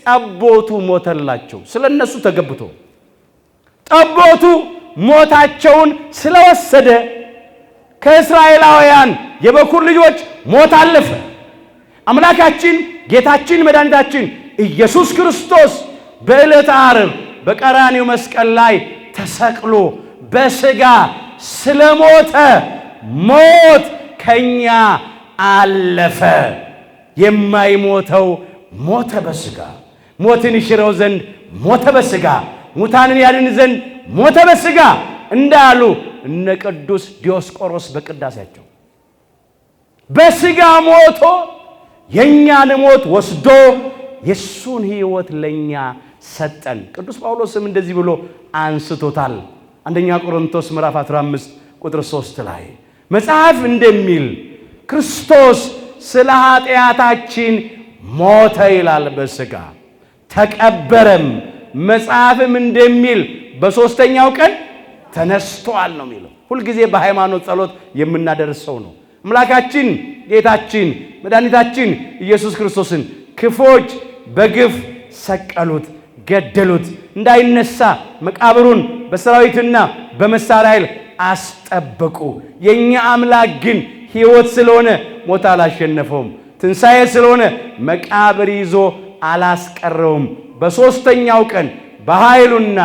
ጠቦቱ ሞተላቸው። ስለነሱ ተገብቶ ጠቦቱ ሞታቸውን ስለወሰደ ከእስራኤላውያን የበኩር ልጆች ሞት አለፈ። አምላካችን ጌታችን መድኃኒታችን ኢየሱስ ክርስቶስ በዕለተ ዓርብ በቀራንዮ መስቀል ላይ ተሰቅሎ በሥጋ ስለሞተ ሞት ከኛ አለፈ። የማይሞተው ሞተ በሥጋ፣ ሞትን ይሽረው ዘንድ ሞተ በሥጋ፣ ሙታንን ያድን ዘንድ ሞተ በሥጋ እንዳሉ እነ ቅዱስ ዲዮስቆሮስ በቅዳሴያቸው በሥጋ ሞቶ የኛን ሞት ወስዶ የሱን ሕይወት ለኛ ሰጠን። ቅዱስ ጳውሎስም እንደዚህ ብሎ አንስቶታል። አንደኛ ቆሮንቶስ ምዕራፍ 15 ቁጥር 3 ላይ መጽሐፍ እንደሚል ክርስቶስ ስለ ኃጢአታችን ሞተ ይላል በሥጋ ተቀበረም። መጽሐፍም እንደሚል በሦስተኛው ቀን ተነስቷል ነው የሚለው። ሁልጊዜ በሃይማኖት ጸሎት የምናደርሰው ነው። አምላካችን ጌታችን መድኃኒታችን ኢየሱስ ክርስቶስን ክፎች በግፍ ሰቀሉት፣ ገደሉት። እንዳይነሳ መቃብሩን በሰራዊትና በመሳሪያ ኃይል አስጠበቁ። የኛ አምላክ ግን ሕይወት ስለሆነ ሞት አላሸነፈውም። ትንሣኤ ስለሆነ መቃብር ይዞ አላስቀረውም። በሦስተኛው ቀን በኃይሉና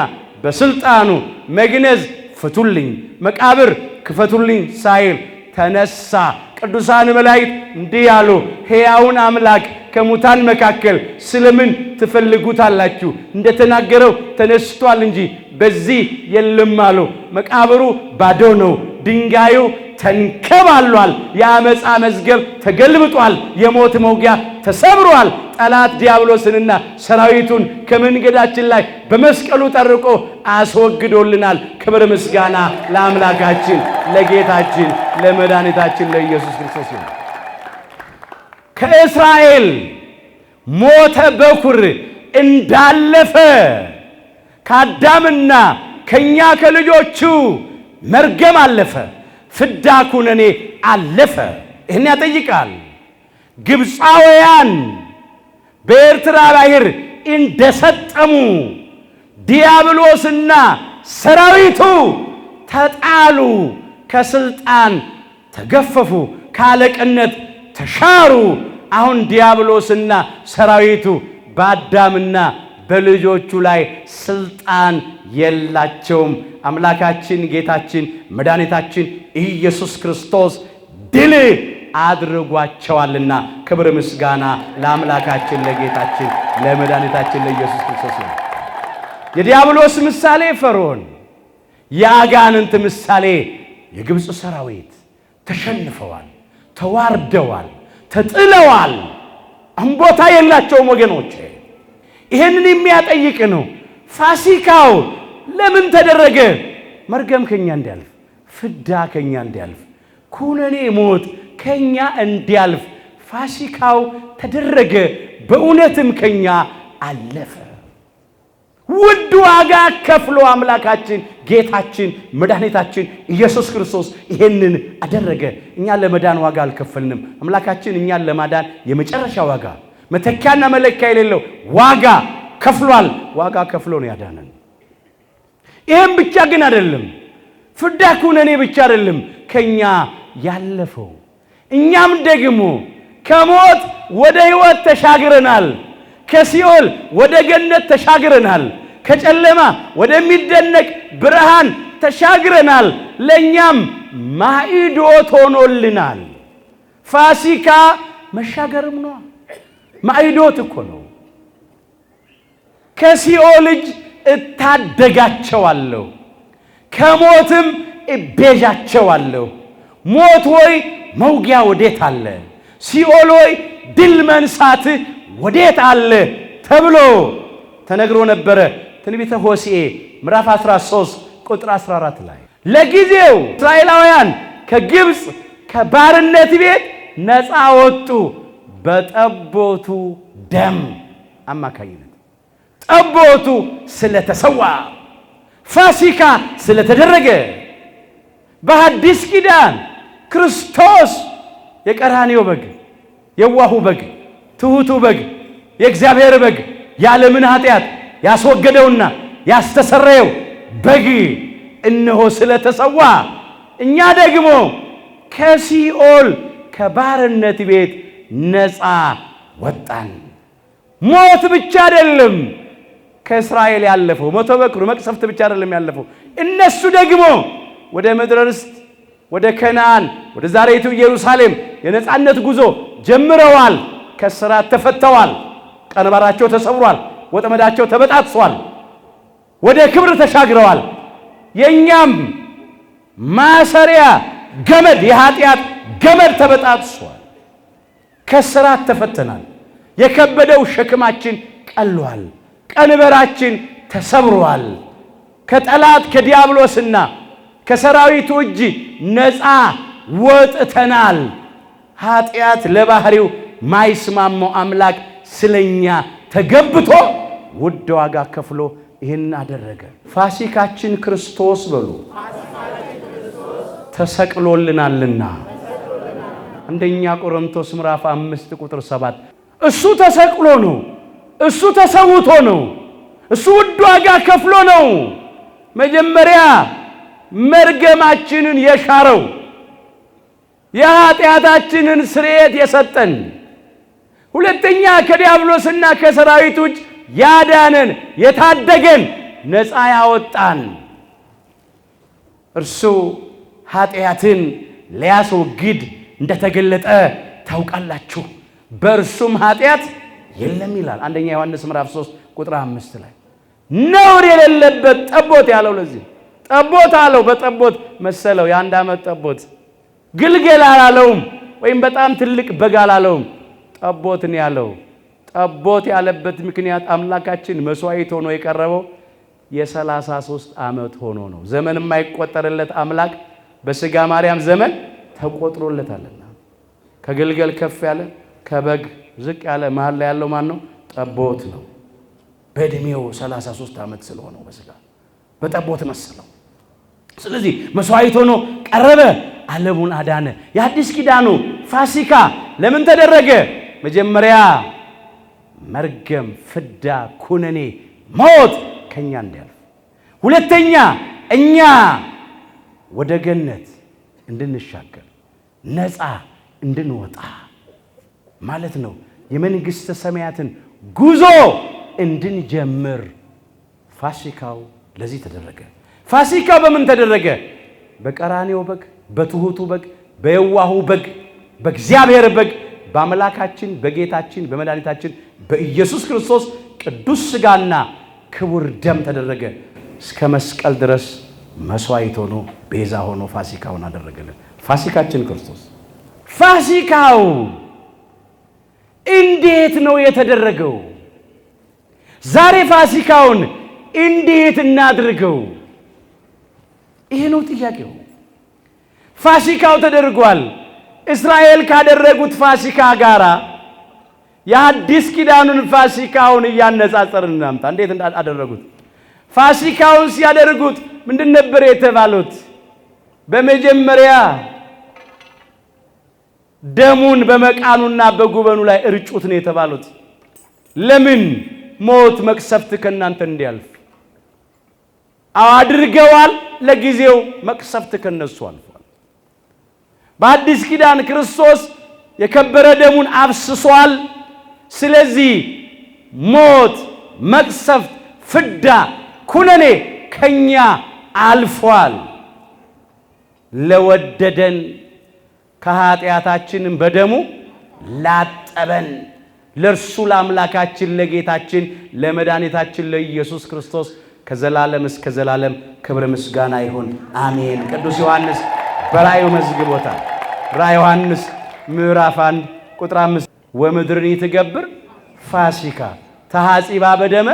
በስልጣኑ መግነዝ ፍቱልኝ፣ መቃብር ክፈቱልኝ ሳይል ተነሳ። ቅዱሳን መላእክት እንዲህ ያሉ፣ ሕያውን አምላክ ከሙታን መካከል ስለምን ትፈልጉታላችሁ? እንደተናገረው ተነስቷል እንጂ በዚህ የለም አሉ። መቃብሩ ባዶ ነው፣ ድንጋዩ ተንከባሏል፣ የአመፃ መዝገብ ተገልብጧል፣ የሞት መውጊያ ተሰብሯል። ጠላት ዲያብሎስንና ሰራዊቱን ከመንገዳችን ላይ በመስቀሉ ጠርቆ አስወግዶልናል። ክብር ምስጋና ለአምላካችን ለጌታችን ለመድኃኒታችን ለኢየሱስ ክርስቶስ ይሁን። ከእስራኤል ሞተ በኩር እንዳለፈ ከአዳምና ከኛ ከልጆቹ መርገም አለፈ፣ ፍዳ ኩነኔ አለፈ። ይህን ያጠይቃል። ግብፃውያን በኤርትራ ባሕር እንደሰጠሙ ዲያብሎስና ሰራዊቱ ተጣሉ፣ ከስልጣን ተገፈፉ፣ ከአለቅነት ተሻሩ። አሁን ዲያብሎስና ሰራዊቱ በአዳምና በልጆቹ ላይ ስልጣን የላቸውም። አምላካችን ጌታችን መድኃኒታችን ኢየሱስ ክርስቶስ ድል አድርጓቸዋልና ክብር ምስጋና ለአምላካችን ለጌታችን ለመድኃኒታችን ለኢየሱስ ክርስቶስ ነው። የዲያብሎስ ምሳሌ ፈርዖን፣ የአጋንንት ምሳሌ የግብፅ ሰራዊት ተሸንፈዋል፣ ተዋርደዋል፣ ተጥለዋል። አሁን ቦታ የላቸውም ወገኖች። ይሄንን የሚያጠይቅ ነው። ፋሲካው ለምን ተደረገ? መርገም ከኛ እንዲያልፍ፣ ፍዳ ከኛ እንዲያልፍ፣ ኩነኔ ሞት ከኛ እንዲያልፍ ፋሲካው ተደረገ። በእውነትም ከኛ አለፈ። ውድ ዋጋ ከፍሎ አምላካችን ጌታችን መድኃኒታችን ኢየሱስ ክርስቶስ ይሄንን አደረገ። እኛ ለመዳን ዋጋ አልከፈልንም። አምላካችን እኛን ለማዳን የመጨረሻ ዋጋ መተኪያና መለኪያ የሌለው ዋጋ ከፍሏል። ዋጋ ከፍሎ ነው ያዳነን። ይሄም ብቻ ግን አይደለም፣ ፍዳ ኩነኔ ብቻ አይደለም ከኛ ያለፈው። እኛም ደግሞ ከሞት ወደ ሕይወት ተሻግረናል። ከሲኦል ወደ ገነት ተሻግረናል። ከጨለማ ወደሚደነቅ ብርሃን ተሻግረናል። ለኛም ማዕዶት ሆኖልናል። ፋሲካ መሻገርም ነው። ማዕዶት እኮ ነው። ከሲኦል እጅ እታደጋቸዋለሁ፣ ከሞትም እቤዣቸዋለሁ። ሞት ሆይ መውጊያ ወዴት አለ? ሲኦል ሆይ ድል መንሳት ወዴት አለ? ተብሎ ተነግሮ ነበረ። ትንቢተ ሆሴዕ ምዕራፍ 13 ቁጥር 14 ላይ ለጊዜው እስራኤላውያን ከግብፅ ከባርነት ቤት ነፃ ወጡ በጠቦቱ ደም አማካኝነት። ጠቦቱ ስለተሰዋ፣ ፋሲካ ስለተደረገ፣ በሐዲስ ኪዳን ክርስቶስ የቀራንዮ በግ፣ የዋሁ በግ፣ ትሑቱ በግ፣ የእግዚአብሔር በግ የዓለምን ኃጢአት ያስወገደውና ያስተሰረየው በግ እነሆ ስለተሰዋ እኛ ደግሞ ከሲኦል ከባርነት ቤት ነፃ ወጣን። ሞት ብቻ አይደለም፣ ከእስራኤል ያለፈው መቶ በኩር መቅሰፍት ብቻ አይደለም ያለፈው። እነሱ ደግሞ ወደ ምድረ ርስት ወደ ከነዓን ወደ ዛሬቱ ኢየሩሳሌም የነጻነት ጉዞ ጀምረዋል። ከስራት ተፈተዋል። ቀንበራቸው ተሰብሯል። ወጥመዳቸው ተበጣጥሷል። ወደ ክብር ተሻግረዋል። የኛም ማሰሪያ ገመድ የኃጢአት ገመድ ተበጣጥሷል። ከስራት ተፈተናል። የከበደው ሸክማችን ቀሏል። ቀንበራችን ተሰብሯል። ከጠላት ከዲያብሎስና ከሰራዊቱ እጅ ነፃ ወጥተናል። ኃጢአት ለባህሪው ማይስማማው አምላክ ስለኛ ተገብቶ ውድ ዋጋ ከፍሎ ይህን አደረገ። ፋሲካችን ክርስቶስ በሉ ተሰቅሎልናልና። አንደኛ ቆሮንቶስ ምዕራፍ 5 ቁጥር 7 እሱ ተሰቅሎ ነው። እሱ ተሰውቶ ነው። እሱ ውድ ዋጋ ከፍሎ ነው መጀመሪያ መርገማችንን የሻረው የኃጢአታችንን ስርየት የሰጠን፣ ሁለተኛ ከዲያብሎስና ከሰራዊቱ እጅ ያዳነን የታደገን ነፃ ያወጣን እርሱ ኃጢአትን ሊያስወግድ እንደተገለጠ ታውቃላችሁ። በእርሱም ኃጢአት የለም ይላል አንደኛ ዮሐንስ ምዕራፍ 3 ቁጥር 5 ላይ ነውር የሌለበት ጠቦት ያለው ለዚህ ጠቦት አለው። በጠቦት መሰለው። የአንድ ዓመት ጠቦት ግልገል አላለውም፣ ወይም በጣም ትልቅ በግ አላለውም። ጠቦት ነው ያለው። ጠቦት ያለበት ምክንያት አምላካችን መስዋዕት ሆኖ የቀረበው የ33 ዓመት ሆኖ ነው። ዘመን የማይቆጠርለት አምላክ በሥጋ ማርያም ዘመን ተቆጥሮለታልና ከግልገል ከፍ ያለ ከበግ ዝቅ ያለ መሃል ላይ ያለው ማን ነው? ጠቦት ነው። በእድሜው 33 ዓመት ስለሆነው በሥጋ በጠቦት መሰለው። ስለዚህ መስዋዕት ሆኖ ቀረበ፣ ዓለሙን አዳነ። የአዲስ ኪዳኑ ፋሲካ ለምን ተደረገ? መጀመሪያ መርገም፣ ፍዳ፣ ኩነኔ፣ ሞት ከኛ እንዲያልፍ፣ ሁለተኛ እኛ ወደ ገነት እንድንሻገር ነፃ እንድንወጣ ማለት ነው። የመንግሥተ ሰማያትን ጉዞ እንድንጀምር ፋሲካው ለዚህ ተደረገ። ፋሲካው በምን ተደረገ? በቀራኔው በግ፣ በትሑቱ በግ፣ በየዋሁ በግ፣ በእግዚአብሔር በግ፣ በአምላካችን በጌታችን በመድኃኒታችን በኢየሱስ ክርስቶስ ቅዱስ ሥጋና ክቡር ደም ተደረገ። እስከ መስቀል ድረስ መስዋዕት ሆኖ ቤዛ ሆኖ ፋሲካውን አደረገልን። ፋሲካችን ክርስቶስ። ፋሲካው እንዴት ነው የተደረገው? ዛሬ ፋሲካውን እንዴት እናድርገው? ይሄ ነው ጥያቄው። ፋሲካው ተደርጓል። እስራኤል ካደረጉት ፋሲካ ጋራ የአዲስ ኪዳኑን ፋሲካውን እያነጻጸርን እናምጣ። እንዴት አደረጉት? ፋሲካውን ሲያደርጉት ምንድን ነበር የተባሉት? በመጀመሪያ ደሙን በመቃኑና በጉበኑ ላይ እርጩት ነው የተባሉት። ለምን? ሞት መቅሰፍት ከእናንተ እንዲያልፍ አድርገዋል። ለጊዜው መቅሰፍት ከነሱ አልፏል። በአዲስ ኪዳን ክርስቶስ የከበረ ደሙን አፍስሷል። ስለዚህ ሞት፣ መቅሰፍት፣ ፍዳ፣ ኩነኔ ከኛ አልፏል። ለወደደን ከኃጢአታችንም በደሙ ላጠበን ለእርሱ ለአምላካችን ለጌታችን ለመድኃኒታችን ለኢየሱስ ክርስቶስ ከዘላለም እስከ ዘላለም ክብር ምስጋና ይሁን፣ አሜን። ቅዱስ ዮሐንስ በራእዩ መዝግቦታል። ራእየ ዮሐንስ ምዕራፍ 1 ቁጥር 5 ወምድርን ትገብር ፋሲካ ተሐጺባ በደመ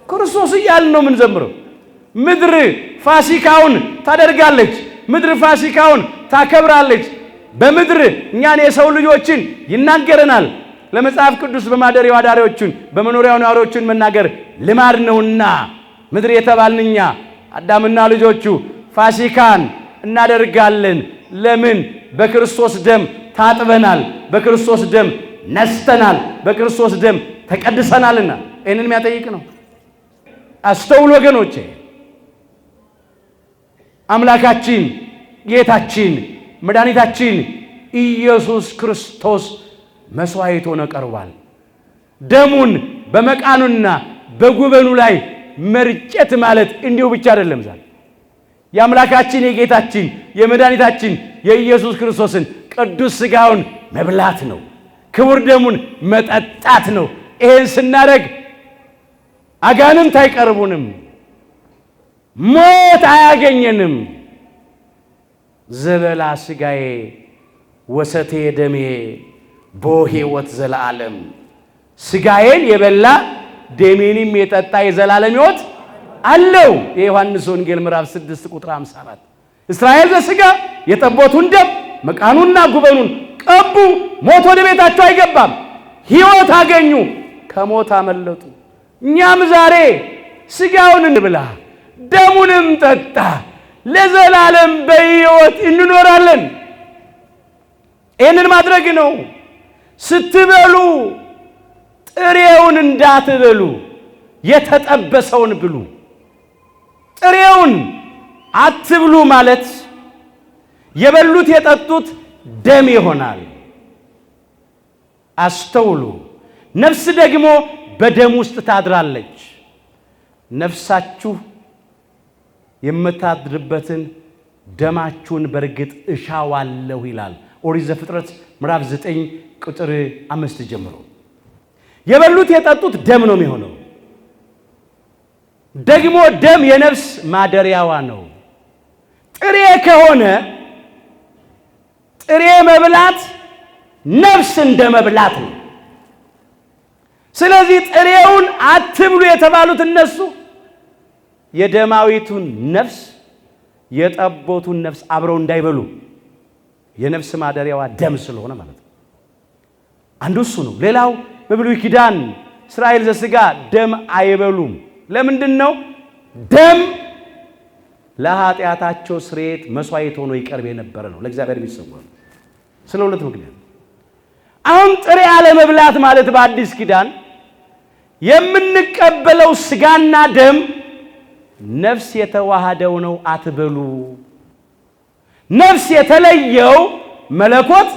ክርስቶስ እያልን ነው የምንዘምረው። ምድር ፋሲካውን ታደርጋለች። ምድር ፋሲካውን ታከብራለች። በምድር እኛን የሰው ልጆችን ይናገረናል። ለመጽሐፍ ቅዱስ በማደሪያው አዳሪዎቹን በመኖሪያው ነዋሪዎቹን መናገር ልማድ ነውና ምድር የተባልን እኛ አዳምና ልጆቹ ፋሲካን እናደርጋለን። ለምን? በክርስቶስ ደም ታጥበናል፣ በክርስቶስ ደም ነስተናል፣ በክርስቶስ ደም ተቀድሰናልና። ይህንን የሚያጠይቅ ነው። አስተውል ወገኖቼ። አምላካችን ጌታችን መድኃኒታችን ኢየሱስ ክርስቶስ መስዋዕት ሆኖ ቀርቧል። ደሙን በመቃኑና በጉበኑ ላይ መርጨት ማለት እንዲሁ ብቻ አይደለም። ዛሬ የአምላካችን የጌታችን የመድኃኒታችን የኢየሱስ ክርስቶስን ቅዱስ ሥጋውን መብላት ነው፣ ክቡር ደሙን መጠጣት ነው። ይሄን ስናደርግ አጋንንት አይቀርቡንም፣ ሞት አያገኘንም። ዘበላ ሥጋዬ ወሰቴ ደሜ ቦ ሕይወት ዘለዓለም፣ ሥጋዬን የበላ ደሜንም የጠጣ የዘላለም ሕይወት አለው። የዮሐንስ ወንጌል ምዕራፍ 6 ቁጥር 54። እስራኤል ዘሥጋ የጠቦቱን ደም መቃኑና ጉበኑን ቀቡ፣ ሞት ወደ ቤታቸው አይገባም፣ ሕይወት አገኙ፣ ከሞት አመለጡ። እኛም ዛሬ ሥጋውን እንብላ ደሙንም ጠጣ፣ ለዘላለም በሕይወት እንኖራለን። ይህንን ማድረግ ነው። ስትበሉ ጥሬውን እንዳትበሉ፣ የተጠበሰውን ብሉ። ጥሬውን አትብሉ ማለት የበሉት የጠጡት ደም ይሆናል። አስተውሉ። ነፍስ ደግሞ በደም ውስጥ ታድራለች። ነፍሳችሁ የምታድርበትን ደማችሁን በርግጥ እሻዋለሁ ይላል ኦሪት ዘፍጥረት ምዕራፍ 9 ቁጥር 5 ጀምሮ። የበሉት የጠጡት ደም ነው የሚሆነው። ደግሞ ደም የነፍስ ማደሪያዋ ነው። ጥሬ ከሆነ ጥሬ መብላት ነፍስ እንደ መብላት ነው። ስለዚህ ጥሬውን አትብሉ የተባሉት እነሱ የደማዊቱን ነፍስ የጠቦቱን ነፍስ አብረው እንዳይበሉ፣ የነፍስ ማደሪያዋ ደም ስለሆነ ማለት ነው። አንዱ እሱ ነው። ሌላው በብሉይ ኪዳን እስራኤል ዘሥጋ ደም አይበሉም። ለምንድን ነው? ደም ለኃጢአታቸው ስርየት መስዋዕት ሆኖ ይቀርብ የነበረ ነው፣ ለእግዚአብሔር የሚሰዋው። ስለ ሁለት ምክንያት አሁን ጥሬ ያለ መብላት ማለት በአዲስ ኪዳን የምንቀበለው ሥጋና ደም ነፍስ የተዋሃደው ነው። አትበሉ። ነፍስ የተለየው መለኮት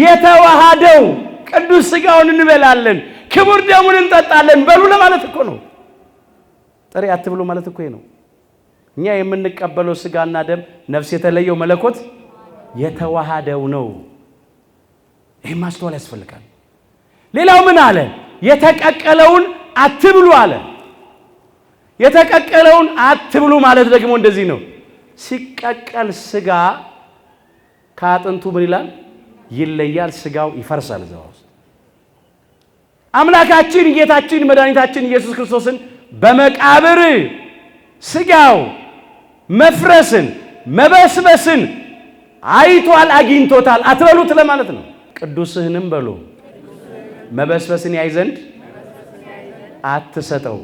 የተዋሃደው ቅዱስ ሥጋውን እንበላለን፣ ክቡር ደሙን እንጠጣለን በሉ ለማለት እኮ ነው። ጥሬ አትብሉ ማለት እኮ ነው። እኛ የምንቀበለው ሥጋና ደም ነፍስ የተለየው መለኮት የተዋሃደው ነው። ይህም ማስተዋል ያስፈልጋል። ሌላው ምን አለ? የተቀቀለውን አትብሉ አለ። የተቀቀለውን አትብሉ ማለት ደግሞ እንደዚህ ነው። ሲቀቀል ሥጋ ከአጥንቱ ምን ይላል? ይለያል፣ ሥጋው ይፈርሳል እዛው ውስጥ። አምላካችን ጌታችን መድኃኒታችን ኢየሱስ ክርስቶስን በመቃብር ሥጋው መፍረስን መበስበስን አይቷል፣ አግኝቶታል። አትበሉት ለማለት ነው። ቅዱስህንም በሉ መበስበስን ያይ ዘንድ አትሰጠው።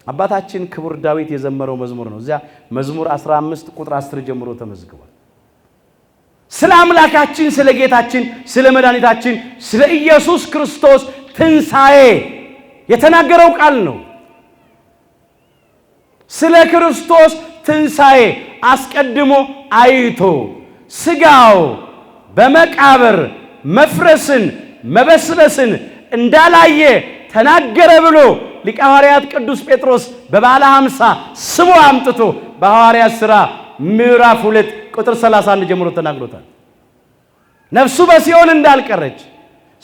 አባታችን ክቡር ዳዊት የዘመረው መዝሙር ነው። እዚያ መዝሙር 15 ቁጥር 10 ጀምሮ ተመዝግቧል። ስለ አምላካችን ስለ ጌታችን ስለ መድኃኒታችን ስለ ኢየሱስ ክርስቶስ ትንሣኤ የተናገረው ቃል ነው። ስለ ክርስቶስ ትንሣኤ አስቀድሞ አይቶ ሥጋው በመቃብር መፍረስን መበስበስን እንዳላየ ተናገረ ብሎ ሊቀ ሐዋርያት ቅዱስ ጴጥሮስ በበዓለ ሃምሳ ስሙ አምጥቶ በሐዋርያት ሥራ ምዕራፍ 2 ቁጥር 31 ጀምሮ ተናግሮታል። ነፍሱ በሲኦል እንዳልቀረች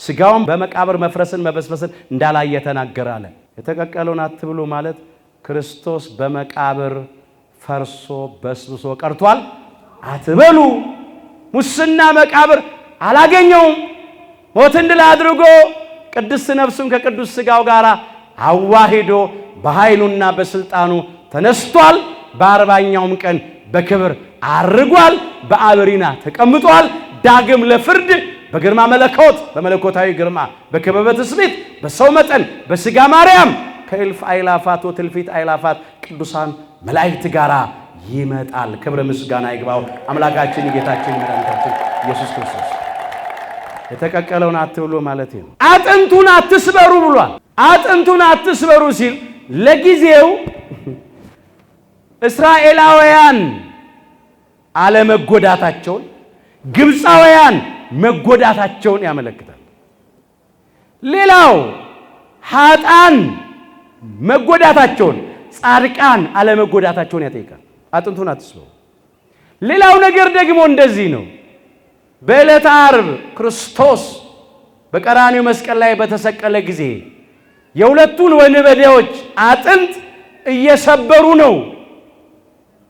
ሥጋውን በመቃብር መፍረስን መበስበስን እንዳላየ ተናገረ አለ። የተቀቀለውን አትብሉ ማለት ክርስቶስ በመቃብር ፈርሶ በስብሶ ቀርቷል። አትበሉ። ሙስና መቃብር አላገኘውም። ሞትን ድል አድርጎ ቅድስት ነፍሱን ከቅዱስ ሥጋው ጋር አዋሂዶ በኃይሉና በስልጣኑ ተነስቷል። በአርባኛውም ቀን በክብር አርጓል። በአብሪና ተቀምጧል። ዳግም ለፍርድ በግርማ መለኮት በመለኮታዊ ግርማ በክበበ ትስብእት በሰው መጠን በሥጋ ማርያም ከእልፍ አእላፋት ወትልፊት አእላፋት ቅዱሳን መላእክት ጋር ይመጣል። ክብረ ምስጋና ይግባው አምላካችን ጌታችን መድኃኒታችን ኢየሱስ ክርስቶስ። የተቀቀለውን አትብሉ ማለት ነው። አጥንቱን አትስበሩ ብሏል። አጥንቱን አትስበሩ ሲል ለጊዜው እስራኤላውያን አለመጎዳታቸውን፣ ግብፃውያን መጎዳታቸውን ያመለክታል። ሌላው ኃጥአን መጎዳታቸውን፣ ጻድቃን አለመጎዳታቸውን ያጠይቃል። አጥንቱን አትስበሩ። ሌላው ነገር ደግሞ እንደዚህ ነው። በዕለተ ዓርብ ክርስቶስ በቀራንዮ መስቀል ላይ በተሰቀለ ጊዜ የሁለቱን ወንበዴዎች አጥንት እየሰበሩ ነው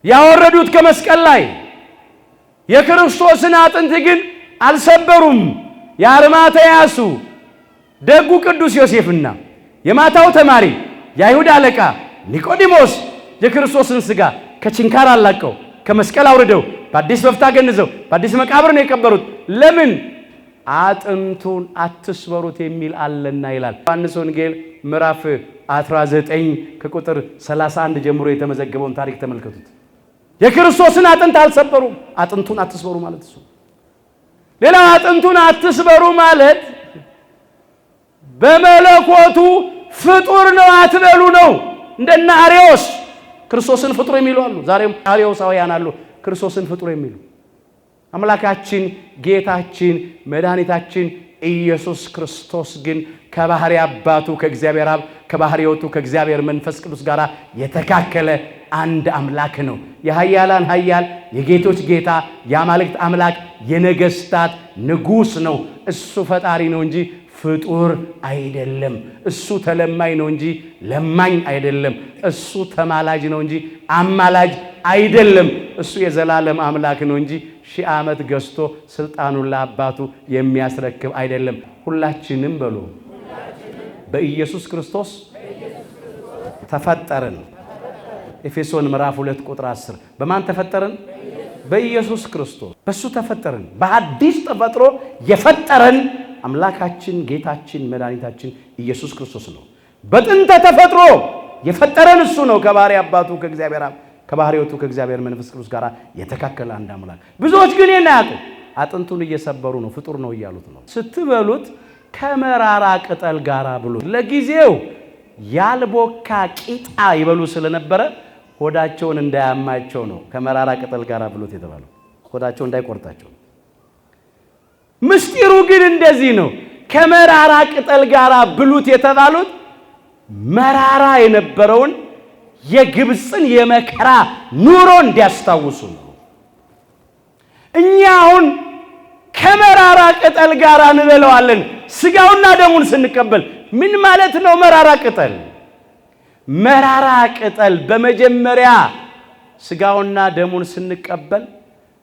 ያወረዱት ከመስቀል ላይ። የክርስቶስን አጥንት ግን አልሰበሩም። የአርማትያሱ ደጉ ቅዱስ ዮሴፍና የማታው ተማሪ የአይሁድ አለቃ ኒቆዲሞስ የክርስቶስን ሥጋ ከችንካር አላቀው ከመስቀል አውርደው በአዲስ በፍታ ገንዘው በአዲስ መቃብር ነው የቀበሩት። ለምን? አጥንቱን አትስበሩት የሚል አለና ይላል። ዮሐንስ ወንጌል ምዕራፍ 19 ከቁጥር 31 ጀምሮ የተመዘገበውን ታሪክ ተመልከቱት። የክርስቶስን አጥንት አልሰበሩም። አጥንቱን አትስበሩ ማለት እሱ። ሌላ አጥንቱን አትስበሩ ማለት በመለኮቱ ፍጡር ነው አትበሉ ነው። እንደነ አርዮስ ክርስቶስን ፍጡር የሚሉ አሉ። ዛሬም አርዮሳውያን አሉ ክርስቶስን ፍጡር የሚሉ። አምላካችን ጌታችን መድኃኒታችን ኢየሱስ ክርስቶስ ግን ከባህሪ አባቱ ከእግዚአብሔር አብ ከባህሪ ሕይወቱ ከእግዚአብሔር መንፈስ ቅዱስ ጋር የተካከለ አንድ አምላክ ነው። የኃያላን ኃያል የጌቶች ጌታ የአማልክት አምላክ የነገስታት ንጉሥ ነው። እሱ ፈጣሪ ነው እንጂ ፍጡር አይደለም። እሱ ተለማኝ ነው እንጂ ለማኝ አይደለም። እሱ ተማላጅ ነው እንጂ አማላጅ አይደለም። እሱ የዘላለም አምላክ ነው እንጂ 1000 ዓመት ገዝቶ ስልጣኑን ለአባቱ የሚያስረክብ አይደለም። ሁላችንም በሉ በኢየሱስ ክርስቶስ ተፈጠርን። ኤፌሶን ምዕራፍ 2 ቁጥር 10 በማን ተፈጠርን? በኢየሱስ ክርስቶስ። በሱ ተፈጠርን። በአዲስ ተፈጥሮ የፈጠረን አምላካችን ጌታችን መድኃኒታችን ኢየሱስ ክርስቶስ ነው። በጥንተ ተፈጥሮ የፈጠረን እሱ ነው። ከባህሪ አባቱ ከእግዚአብሔር አብ ከባህሪ ሕይወቱ ከእግዚአብሔር መንፈስ ቅዱስ ጋር የተካከለ አንድ አምላክ። ብዙዎች ግን የናያጡ አጥንቱን እየሰበሩ ነው ፍጡር ነው እያሉት ነው። ስትበሉት ከመራራ ቅጠል ጋር ብሉት። ለጊዜው ያልቦካ ቂጣ ይበሉ ስለነበረ ሆዳቸውን እንዳያማቸው ነው ከመራራ ቅጠል ጋር ብሉት የተባለው፣ ሆዳቸው እንዳይቆርጣቸው። ምስጢሩ ግን እንደዚህ ነው። ከመራራ ቅጠል ጋር ብሉት የተባሉት መራራ የነበረውን የግብፅን የመከራ ኑሮ እንዲያስታውሱ ነው። እኛ አሁን ከመራራ ቅጠል ጋር እንበለዋለን። ስጋውና ደሙን ስንቀበል ምን ማለት ነው? መራራ ቅጠል መራራ ቅጠል በመጀመሪያ ስጋውና ደሙን ስንቀበል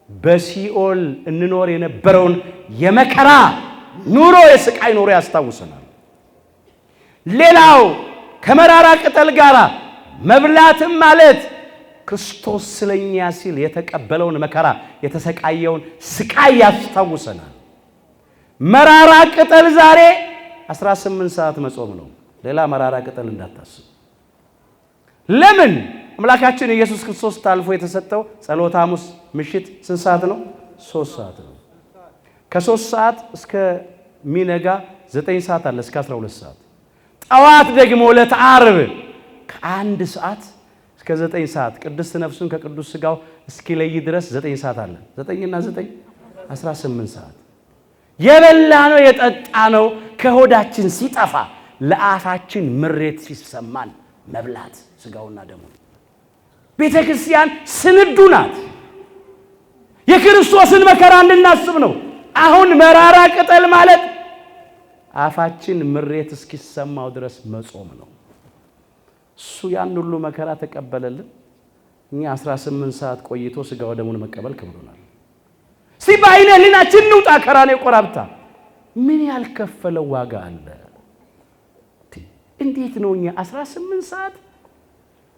በሲኦል እንኖር የነበረውን የመከራ ኑሮ የስቃይ ኑሮ ያስታውሰናል። ሌላው ከመራራ ቅጠል ጋር መብላትም ማለት ክርስቶስ ስለኛ ሲል የተቀበለውን መከራ የተሰቃየውን ስቃይ ያስታውሰናል። መራራ ቅጠል ዛሬ 18 ሰዓት መጾም ነው። ሌላ መራራ ቅጠል እንዳታስቡ። ለምን? አምላካችን ኢየሱስ ክርስቶስ ታልፎ የተሰጠው ጸሎተ ሐሙስ ምሽት ስንት ሰዓት ነው? 3 ሰዓት ነው። ከ3 ሰዓት እስከ ሚነጋ 9 ሰዓት አለ፣ እስከ 12 ሰዓት። ጠዋት ደግሞ ዕለተ ዓርብ ከ1 ሰዓት እስከ 9 ሰዓት ቅድስት ነፍሱን ከቅዱስ ሥጋው እስኪለይ ድረስ 9 ሰዓት አለ። 9 እና 9 18 ሰዓት። የበላ ነው የጠጣ ነው ከሆዳችን ሲጠፋ ለአፋችን ምሬት ሲሰማን መብላት ሥጋውና ደሙ። ቤተ ክርስቲያን ስንዱ ናት። የክርስቶስን መከራ እንድናስብ ነው። አሁን መራራ ቅጠል ማለት አፋችን ምሬት እስኪሰማው ድረስ መጾም ነው። እሱ ያን ሁሉ መከራ ተቀበለልን። እኛ 18 ሰዓት ቆይቶ ሥጋው ደሙን መቀበል ክብሩናል። እስቲ በዓይነ ሕሊናችን እንውጣ። ቀራንዮ ቆራብታ ምን ያልከፈለው ዋጋ አለ? እንዴት ነው እኛ 18 ሰዓት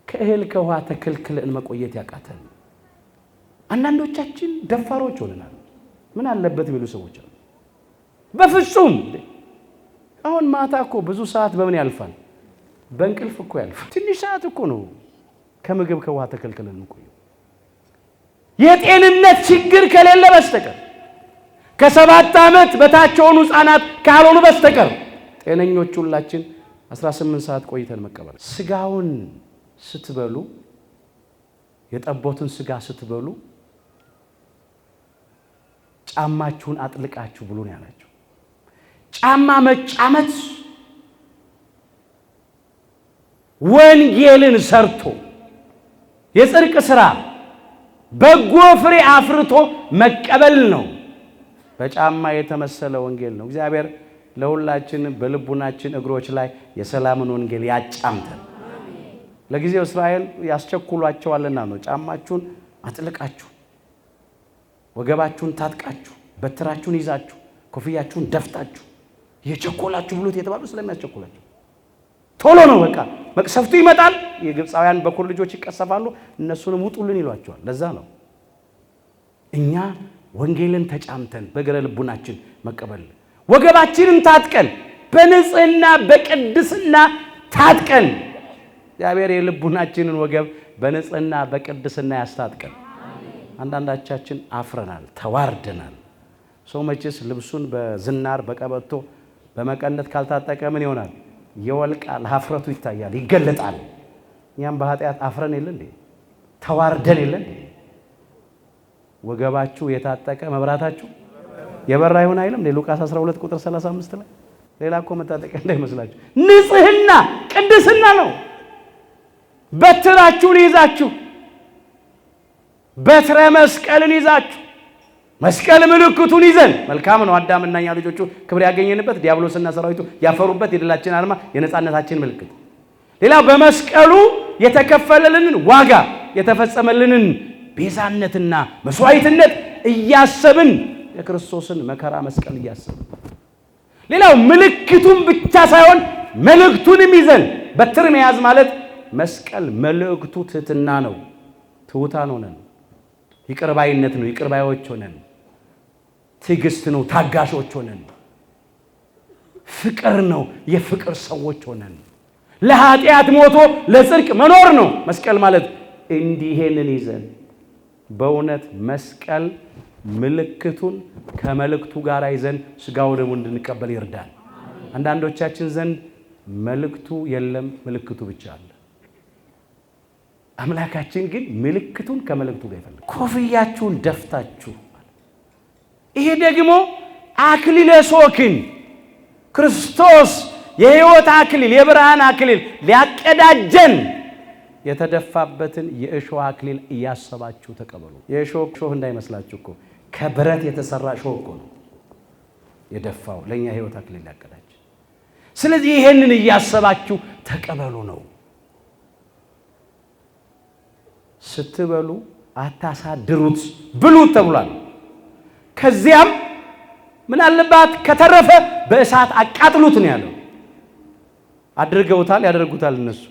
ከእህል ከውሃ ተከልክለን መቆየት ያቃተን? አንዳንዶቻችን ደፋሮች ሆነናል። ምን አለበት የሚሉ ሰዎች አሉ። በፍጹም አሁን ማታ እኮ ብዙ ሰዓት በምን ያልፋል? በእንቅልፍ እኮ ያልፋል። ትንሽ ሰዓት እኮ ነው ከምግብ ከውሃ ተከልክለን መቆየት። የጤንነት ችግር ከሌለ በስተቀር ከ7 ዓመት በታች የሆኑ ሕፃናት ካልሆኑ በስተቀር ጤነኞች ሁላችን 18 ሰዓት ቆይተን መቀበል። ስጋውን ስትበሉ የጠቦትን ስጋ ስትበሉ ጫማችሁን አጥልቃችሁ ብሉ ነው ያላቸው። ጫማ መጫመት ወንጌልን ሰርቶ የጽድቅ ሥራ በጎ ፍሬ አፍርቶ መቀበል ነው። በጫማ የተመሰለ ወንጌል ነው። እግዚአብሔር ለሁላችን በልቡናችን እግሮች ላይ የሰላምን ወንጌል ያጫምተን። ለጊዜው እስራኤል ያስቸኩሏቸዋልና ነው ጫማችሁን አጥልቃችሁ ወገባችሁን ታጥቃችሁ በትራችሁን ይዛችሁ ኮፍያችሁን ደፍታችሁ የቸኮላችሁ ብሉት የተባሉ ስለሚያስቸኩላችሁ ቶሎ ነው በቃ መቅሰፍቱ ይመጣል። የግብፃውያን በኩር ልጆች ይቀሰፋሉ፣ እነሱንም ውጡልን ይሏቸዋል። ለዛ ነው እኛ ወንጌልን ተጫምተን በግረ ልቡናችን መቀበል ወገባችንን ታጥቀን በንጽህና በቅድስና ታጥቀን እግዚአብሔር የልቡናችንን ወገብ በንጽህና በቅድስና ያስታጥቀን። አንዳንዳቻችን አፍረናል፣ ተዋርደናል። ሰው መቼስ ልብሱን በዝናር በቀበቶ በመቀነት ካልታጠቀ ምን ይሆናል? ይወልቃል፣ ሀፍረቱ ይታያል፣ ይገለጣል። እኛም በኃጢአት አፍረን የለ እንዴ? ተዋርደን የለ እንዴ? ወገባችሁ የታጠቀ መብራታችሁ የበራ ይሁን አይልም? ሉቃስ 12 ቁጥር 35 ላይ ሌላ እኮ መታጠቂያ እንዳይመስላችሁ ንጽህና ቅድስና ነው። በትራችሁን ይዛችሁ በትረ መስቀልን ይዛችሁ መስቀል ምልክቱን ይዘን መልካም ነው። አዳምና እኛ ልጆቹ ክብር ያገኘንበት ዲያብሎስና ሰራዊቱ ያፈሩበት የድላችን አርማ የነጻነታችን ምልክት። ሌላው በመስቀሉ የተከፈለልንን ዋጋ የተፈጸመልንን ቤዛነትና መስዋዕትነት እያሰብን የክርስቶስን መከራ መስቀል እያሰብን ሌላው ምልክቱን ብቻ ሳይሆን መልእክቱንም ይዘን በትር መያዝ ማለት መስቀል መልእክቱ ትህትና ነው። ትሑታን ሆነን ይቅር ባይነት ነው። ይቅር ባዮች ሆነን ትዕግስት ነው። ታጋሾች ሆነን ፍቅር ነው። የፍቅር ሰዎች ሆነን ለኃጢአት ሞቶ ለጽድቅ መኖር ነው መስቀል ማለት። እንዲሄንን ይዘን በእውነት መስቀል ምልክቱን ከመልእክቱ ጋር ይዘን ሥጋው ደሙ እንድንቀበል ይርዳል። አንዳንዶቻችን ዘንድ መልእክቱ የለም፣ ምልክቱ ብቻ አለ። አምላካችን ግን ምልክቱን ከመልእክቱ ጋር ይፈልጋል። ኮፍያችሁን ደፍታችሁ ይሄ ደግሞ አክሊለ ሦክን ክርስቶስ የሕይወት አክሊል የብርሃን አክሊል ሊያቀዳጀን የተደፋበትን የእሾህ አክሊል እያሰባችሁ ተቀበሉ። የእሾህ እንዳይመስላችሁ እኮ ከብረት የተሰራ እሾህ እኮ ነው የደፋው ለኛ ሕይወት አክሊል ሊያቀዳጅ። ስለዚህ ይሄንን እያሰባችሁ ተቀበሉ ነው። ስትበሉ አታሳድሩት ብሉት ተብሏል። ከዚያም ምን አለባት ከተረፈ በእሳት አቃጥሉት ነው ያለው። አድርገውታል፣ ያደርጉታል እነሱ።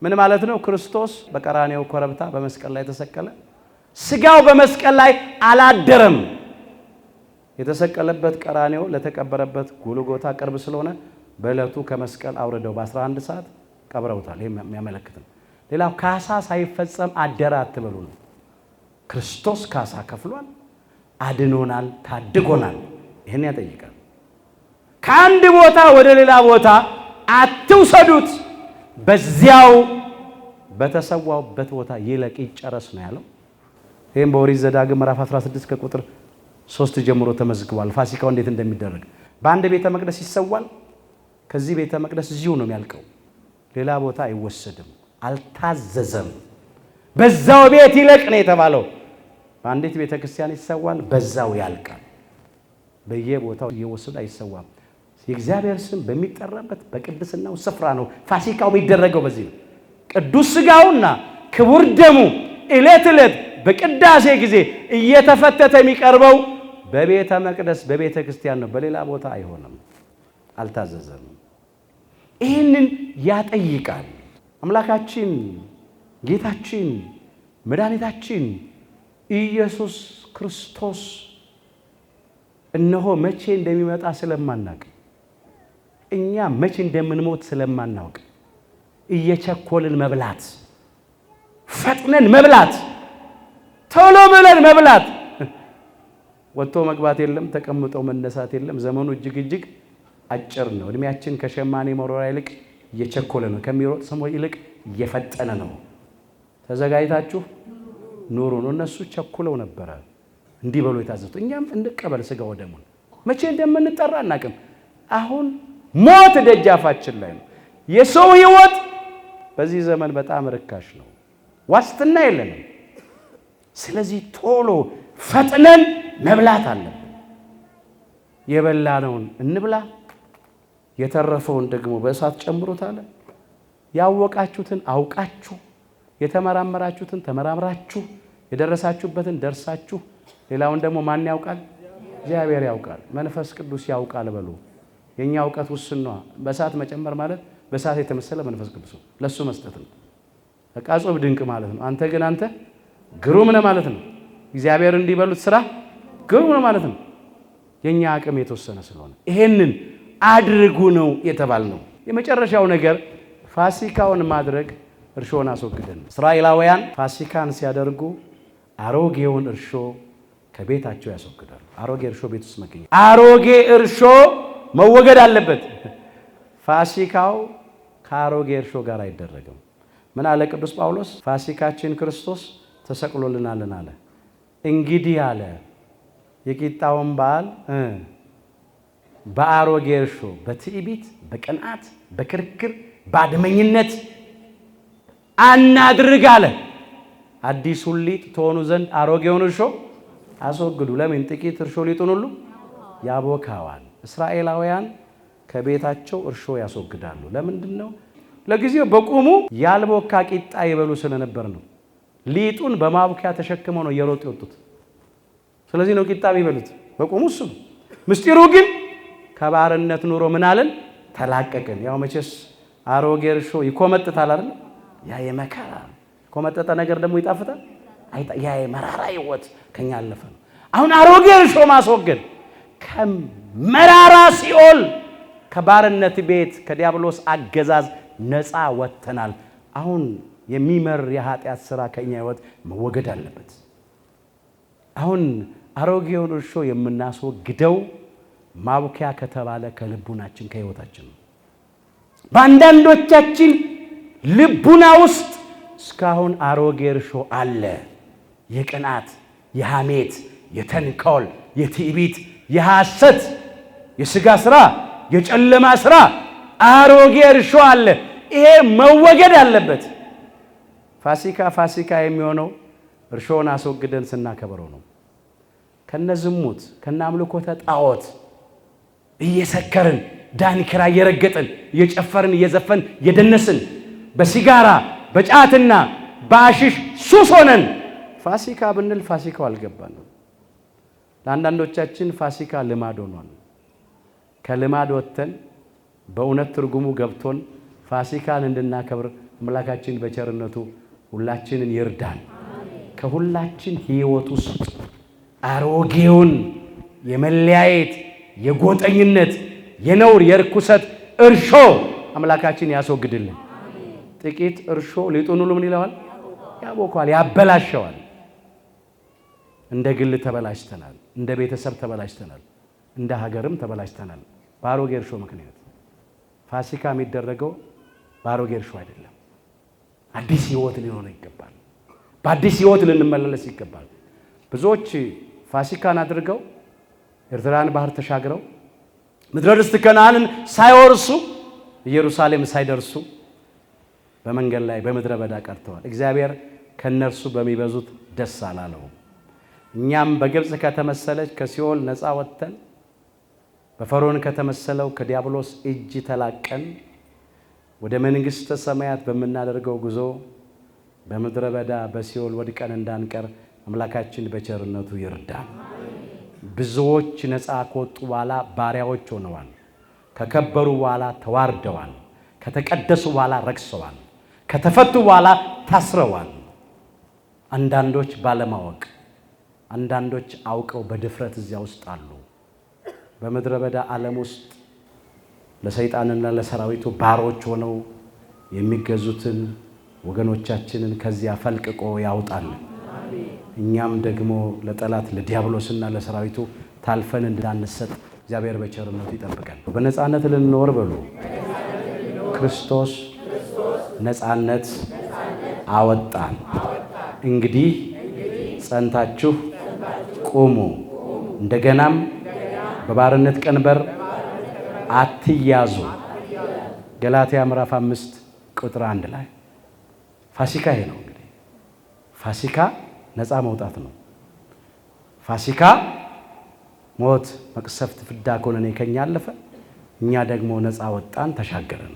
ምን ማለት ነው? ክርስቶስ በቀራኔው ኮረብታ በመስቀል ላይ ተሰቀለ። ሥጋው በመስቀል ላይ አላደረም። የተሰቀለበት ቀራኔው ለተቀበረበት ጎልጎታ ቅርብ ስለሆነ በዕለቱ ከመስቀል አውርደው በ11 ሰዓት ቀብረውታል። ይሄ የሚያመለክት ነው። ሌላው ካሳ ሳይፈጸም አደረ አትበሉ ነው። ክርስቶስ ካሳ ከፍሏል፣ አድኖናል፣ ታድጎናል። ይሄን ያጠይቃል። ከአንድ ቦታ ወደ ሌላ ቦታ አትውሰዱት፣ በዚያው በተሰዋበት ቦታ ይለቅ ይጨረስ ነው ያለው። ይሄም በኦሪት ዘዳግም ምዕራፍ 16 ከቁጥር 3 ጀምሮ ተመዝግቧል። ፋሲካው እንዴት እንደሚደረግ በአንድ ቤተ መቅደስ ይሰዋል። ከዚህ ቤተ መቅደስ እዚሁ ነው የሚያልቀው፣ ሌላ ቦታ አይወሰድም። አልታዘዘም። በዛው ቤት ይለቅ ነው የተባለው። በአንዲት ቤተ ክርስቲያን ይሰዋል፣ በዛው ያልቃል። በየቦታው እየወሰደ አይሰዋም። የእግዚአብሔር ስም በሚጠራበት በቅድስናው ስፍራ ነው ፋሲካው የሚደረገው። በዚህ ነው ቅዱስ ሥጋውና ክቡር ደሙ ዕለት ዕለት በቅዳሴ ጊዜ እየተፈተተ የሚቀርበው በቤተ መቅደስ በቤተ ክርስቲያን ነው። በሌላ ቦታ አይሆንም። አልታዘዘም። ይህንን ያጠይቃል። አምላካችን ጌታችን መድኃኒታችን ኢየሱስ ክርስቶስ እነሆ መቼ እንደሚመጣ ስለማናውቅ እኛ መቼ እንደምንሞት ስለማናውቅ እየቸኮልን መብላት፣ ፈጥነን መብላት፣ ቶሎ ብለን መብላት፣ ወጥቶ መግባት የለም፣ ተቀምጦ መነሳት የለም። ዘመኑ እጅግ አጭር ነው። እድሜያችን ከሸማኔ መሮራ ይልቅ እየቸኮለ ነው። ከሚሮጥ ሰው ይልቅ እየፈጠነ ነው። ተዘጋጅታችሁ ኑሩ ነው። እነሱ ቸኩለው ነበረ እንዲህ በሎ የታዘዙት። እኛም እንቀበል ሥጋው ደሙን። መቼ እንደምንጠራ አናውቅም። አሁን ሞት ደጃፋችን ላይ ነው። የሰው ሕይወት በዚህ ዘመን በጣም ርካሽ ነው፣ ዋስትና የለንም። ስለዚህ ቶሎ ፈጥነን መብላት አለብን። የበላነውን እንብላ፣ የተረፈውን ደግሞ በእሳት ጨምሩት አለ። ያወቃችሁትን አውቃችሁ፣ የተመራመራችሁትን ተመራምራችሁ፣ የደረሳችሁበትን ደርሳችሁ፣ ሌላውን ደግሞ ማን ያውቃል? እግዚአብሔር ያውቃል፣ መንፈስ ቅዱስ ያውቃል በሉ። የኛ እውቀት ውስን ነው። በእሳት መጨመር ማለት በእሳት የተመሰለ መንፈስ ቅዱስ ለሱ መስጠት ነው። በቃ ጾም ድንቅ ማለት ነው። አንተ ግሩም ነው ማለት ነው። እግዚአብሔር እንዲበሉት ስራ ግሩም ነው ማለት ነው። የኛ አቅም የተወሰነ ስለሆነ ይሄንን አድርጉ ነው የተባልነው። የመጨረሻው ነገር ፋሲካውን ማድረግ እርሾን አስወግደን። እስራኤላውያን ፋሲካን ሲያደርጉ አሮጌውን እርሾ ከቤታቸው ያስወግዳሉ። አሮጌ እርሾ ቤት ውስጥ መገኘት፣ አሮጌ እርሾ መወገድ አለበት። ፋሲካው ከአሮጌ እርሾ ጋር አይደረግም። ምን አለ ቅዱስ ጳውሎስ? ፋሲካችን ክርስቶስ ተሰቅሎልናልን አለ። እንግዲህ አለ የቂጣውን በዓል በአሮጌ እርሾ በትዕቢት፣ በቅንዓት፣ በክርክር፣ በአድመኝነት አናድርግ አለ። አዲሱን ሊጥ ትሆኑ ዘንድ አሮጌውን እርሾ አስወግዱ። ለምን? ጥቂት እርሾ ሊጡን ሁሉ ያቦካዋል። እስራኤላውያን ከቤታቸው እርሾ ያስወግዳሉ። ለምንድን ነው? ለጊዜው በቁሙ ያልቦካ ቂጣ ይበሉ ስለነበር ነው። ሊጡን በማቡኪያ ተሸክመው ነው እየሮጡ የወጡት። ስለዚህ ነው ቂጣ የሚበሉት በቁሙ። እሱ ምስጢሩ ግን ከባርነት ኑሮ ምን አለን? ተላቀቅን። ያው መቼስ አሮጌ እርሾ ይኮመጥታል አይደል? ያ የመከራ ኮመጠጠ ነገር ደግሞ ይጣፍጣል። ያ የመራራ ሕይወት ከኛ አለፈ ነው። አሁን አሮጌ እርሾ ማስወገድ ከመራራ ሲኦል፣ ከባርነት ቤት፣ ከዲያብሎስ አገዛዝ ነፃ ወጥተናል። አሁን የሚመር የኃጢአት ሥራ ከኛ ሕይወት መወገድ አለበት። አሁን አሮጌውን እርሾ የምናስወግደው ማቡኪያ ከተባለ ከልቡናችን ከሕይወታችን ነው። በአንዳንዶቻችን ልቡና ውስጥ እስካሁን አሮጌ እርሾ አለ። የቅናት፣ የሐሜት፣ የተንኮል፣ የትዕቢት፣ የሐሰት፣ የሥጋ ሥራ፣ የጨለማ ሥራ አሮጌ እርሾ አለ። ይሄ መወገድ አለበት። ፋሲካ የሚሆነው እርሾውን አስወግደን ስናከብረው ነው። ከነ ዝሙት፣ ከነ አምልኮተ ጣዖት እየሰከርን ዳንኪራ እየረገጥን እየጨፈርን እየዘፈን እየደነስን በሲጋራ በጫትና በአሽሽ ሱስ ሆነን ፋሲካ ብንል ፋሲካው አልገባንም። ለአንዳንዶቻችን ፋሲካ ልማድ ሆኗል። ከልማድ ወጥተን በእውነት ትርጉሙ ገብቶን ፋሲካን እንድናከብር አምላካችን በቸርነቱ ሁላችንን ይርዳን። ከሁላችን ሕይወት ውስጥ አሮጌውን የመለያየት፣ የጎጠኝነት፣ የነውር፣ የርኩሰት እርሾ አምላካችን ያስወግድልን። ጥቂት እርሾ ሊጡን ሁሉ ምን ይለዋል? ያቦካዋል፣ ያበላሸዋል። እንደ ግል ተበላሽተናል፣ እንደ ቤተሰብ ተበላሽተናል፣ እንደ ሀገርም ተበላሽተናል በአሮጌ እርሾ ምክንያት። ፋሲካ የሚደረገው በአሮጌ እርሾ አይደለም። አዲስ ሕይወት ሊኖረን ይገባል። በአዲስ ሕይወት ልንመላለስ ይገባል። ብዙዎች ፋሲካን አድርገው ኤርትራን ባህር ተሻግረው ምድረ ርስት ከነዓንን ሳይወርሱ ኢየሩሳሌም ሳይደርሱ በመንገድ ላይ በምድረ በዳ ቀርተዋል። እግዚአብሔር ከነርሱ በሚበዙት ደስ አላለውም። እኛም በግብፅ ከተመሰለች ከሲኦል ነፃ ወጥተን በፈርዖን ከተመሰለው ከዲያብሎስ እጅ ተላቀን ወደ መንግሥተ ሰማያት በምናደርገው ጉዞ በምድረ በዳ በሲኦል ወድቀን እንዳንቀር አምላካችን በቸርነቱ ይርዳን። ብዙዎች ነፃ ከወጡ በኋላ ባሪያዎች ሆነዋል። ከከበሩ በኋላ ተዋርደዋል። ከተቀደሱ በኋላ ረክሰዋል። ከተፈቱ በኋላ ታስረዋል። አንዳንዶች ባለማወቅ፣ አንዳንዶች አውቀው በድፍረት እዚያ ውስጥ አሉ። በምድረ በዳ ዓለም ውስጥ ለሰይጣንና ለሰራዊቱ ባሮች ሆነው የሚገዙትን ወገኖቻችንን ከዚያ ፈልቅቆ ያውጣል። እኛም ደግሞ ለጠላት ለዲያብሎስና ለሰራዊቱ ታልፈን እንዳንሰጥ እግዚአብሔር በቸርነቱ ይጠብቀን። በነፃነት ልንኖር በሉ። ክርስቶስ ነፃነት አወጣን። እንግዲህ ጸንታችሁ ቁሙ፣ እንደገናም በባርነት ቀንበር አትያዙ። ገላትያ ምዕራፍ 5 ቁጥር 1 ላይ ፋሲካ ይሄ ነው እንግዲህ። ፋሲካ ነፃ መውጣት ነው። ፋሲካ ሞት፣ መቅሰፍት፣ ፍዳ ኮነኔ ከኛ አለፈ፣ እኛ ደግሞ ነፃ ወጣን፣ ተሻገረን።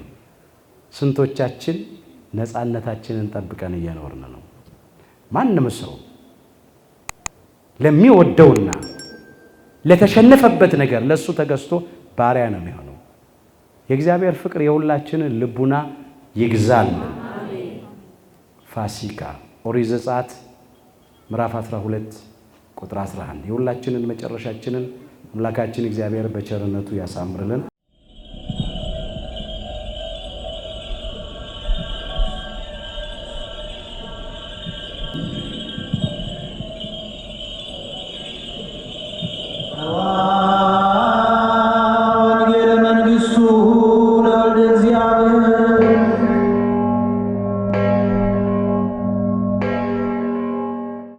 ስንቶቻችን ነፃነታችንን ጠብቀን እየኖርን ነው? ማንም ሰው ለሚወደውና ለተሸነፈበት ነገር ለሱ ተገዝቶ ባሪያ ነው የሚሆነው። የእግዚአብሔር ፍቅር የሁላችንን ልቡና ይግዛልን። ፋሲካ ኦሪት ዘጸአት ምዕራፍ 12 ቁጥር 11 የሁላችንን መጨረሻችንን አምላካችን እግዚአብሔር በቸርነቱ ያሳምርልን።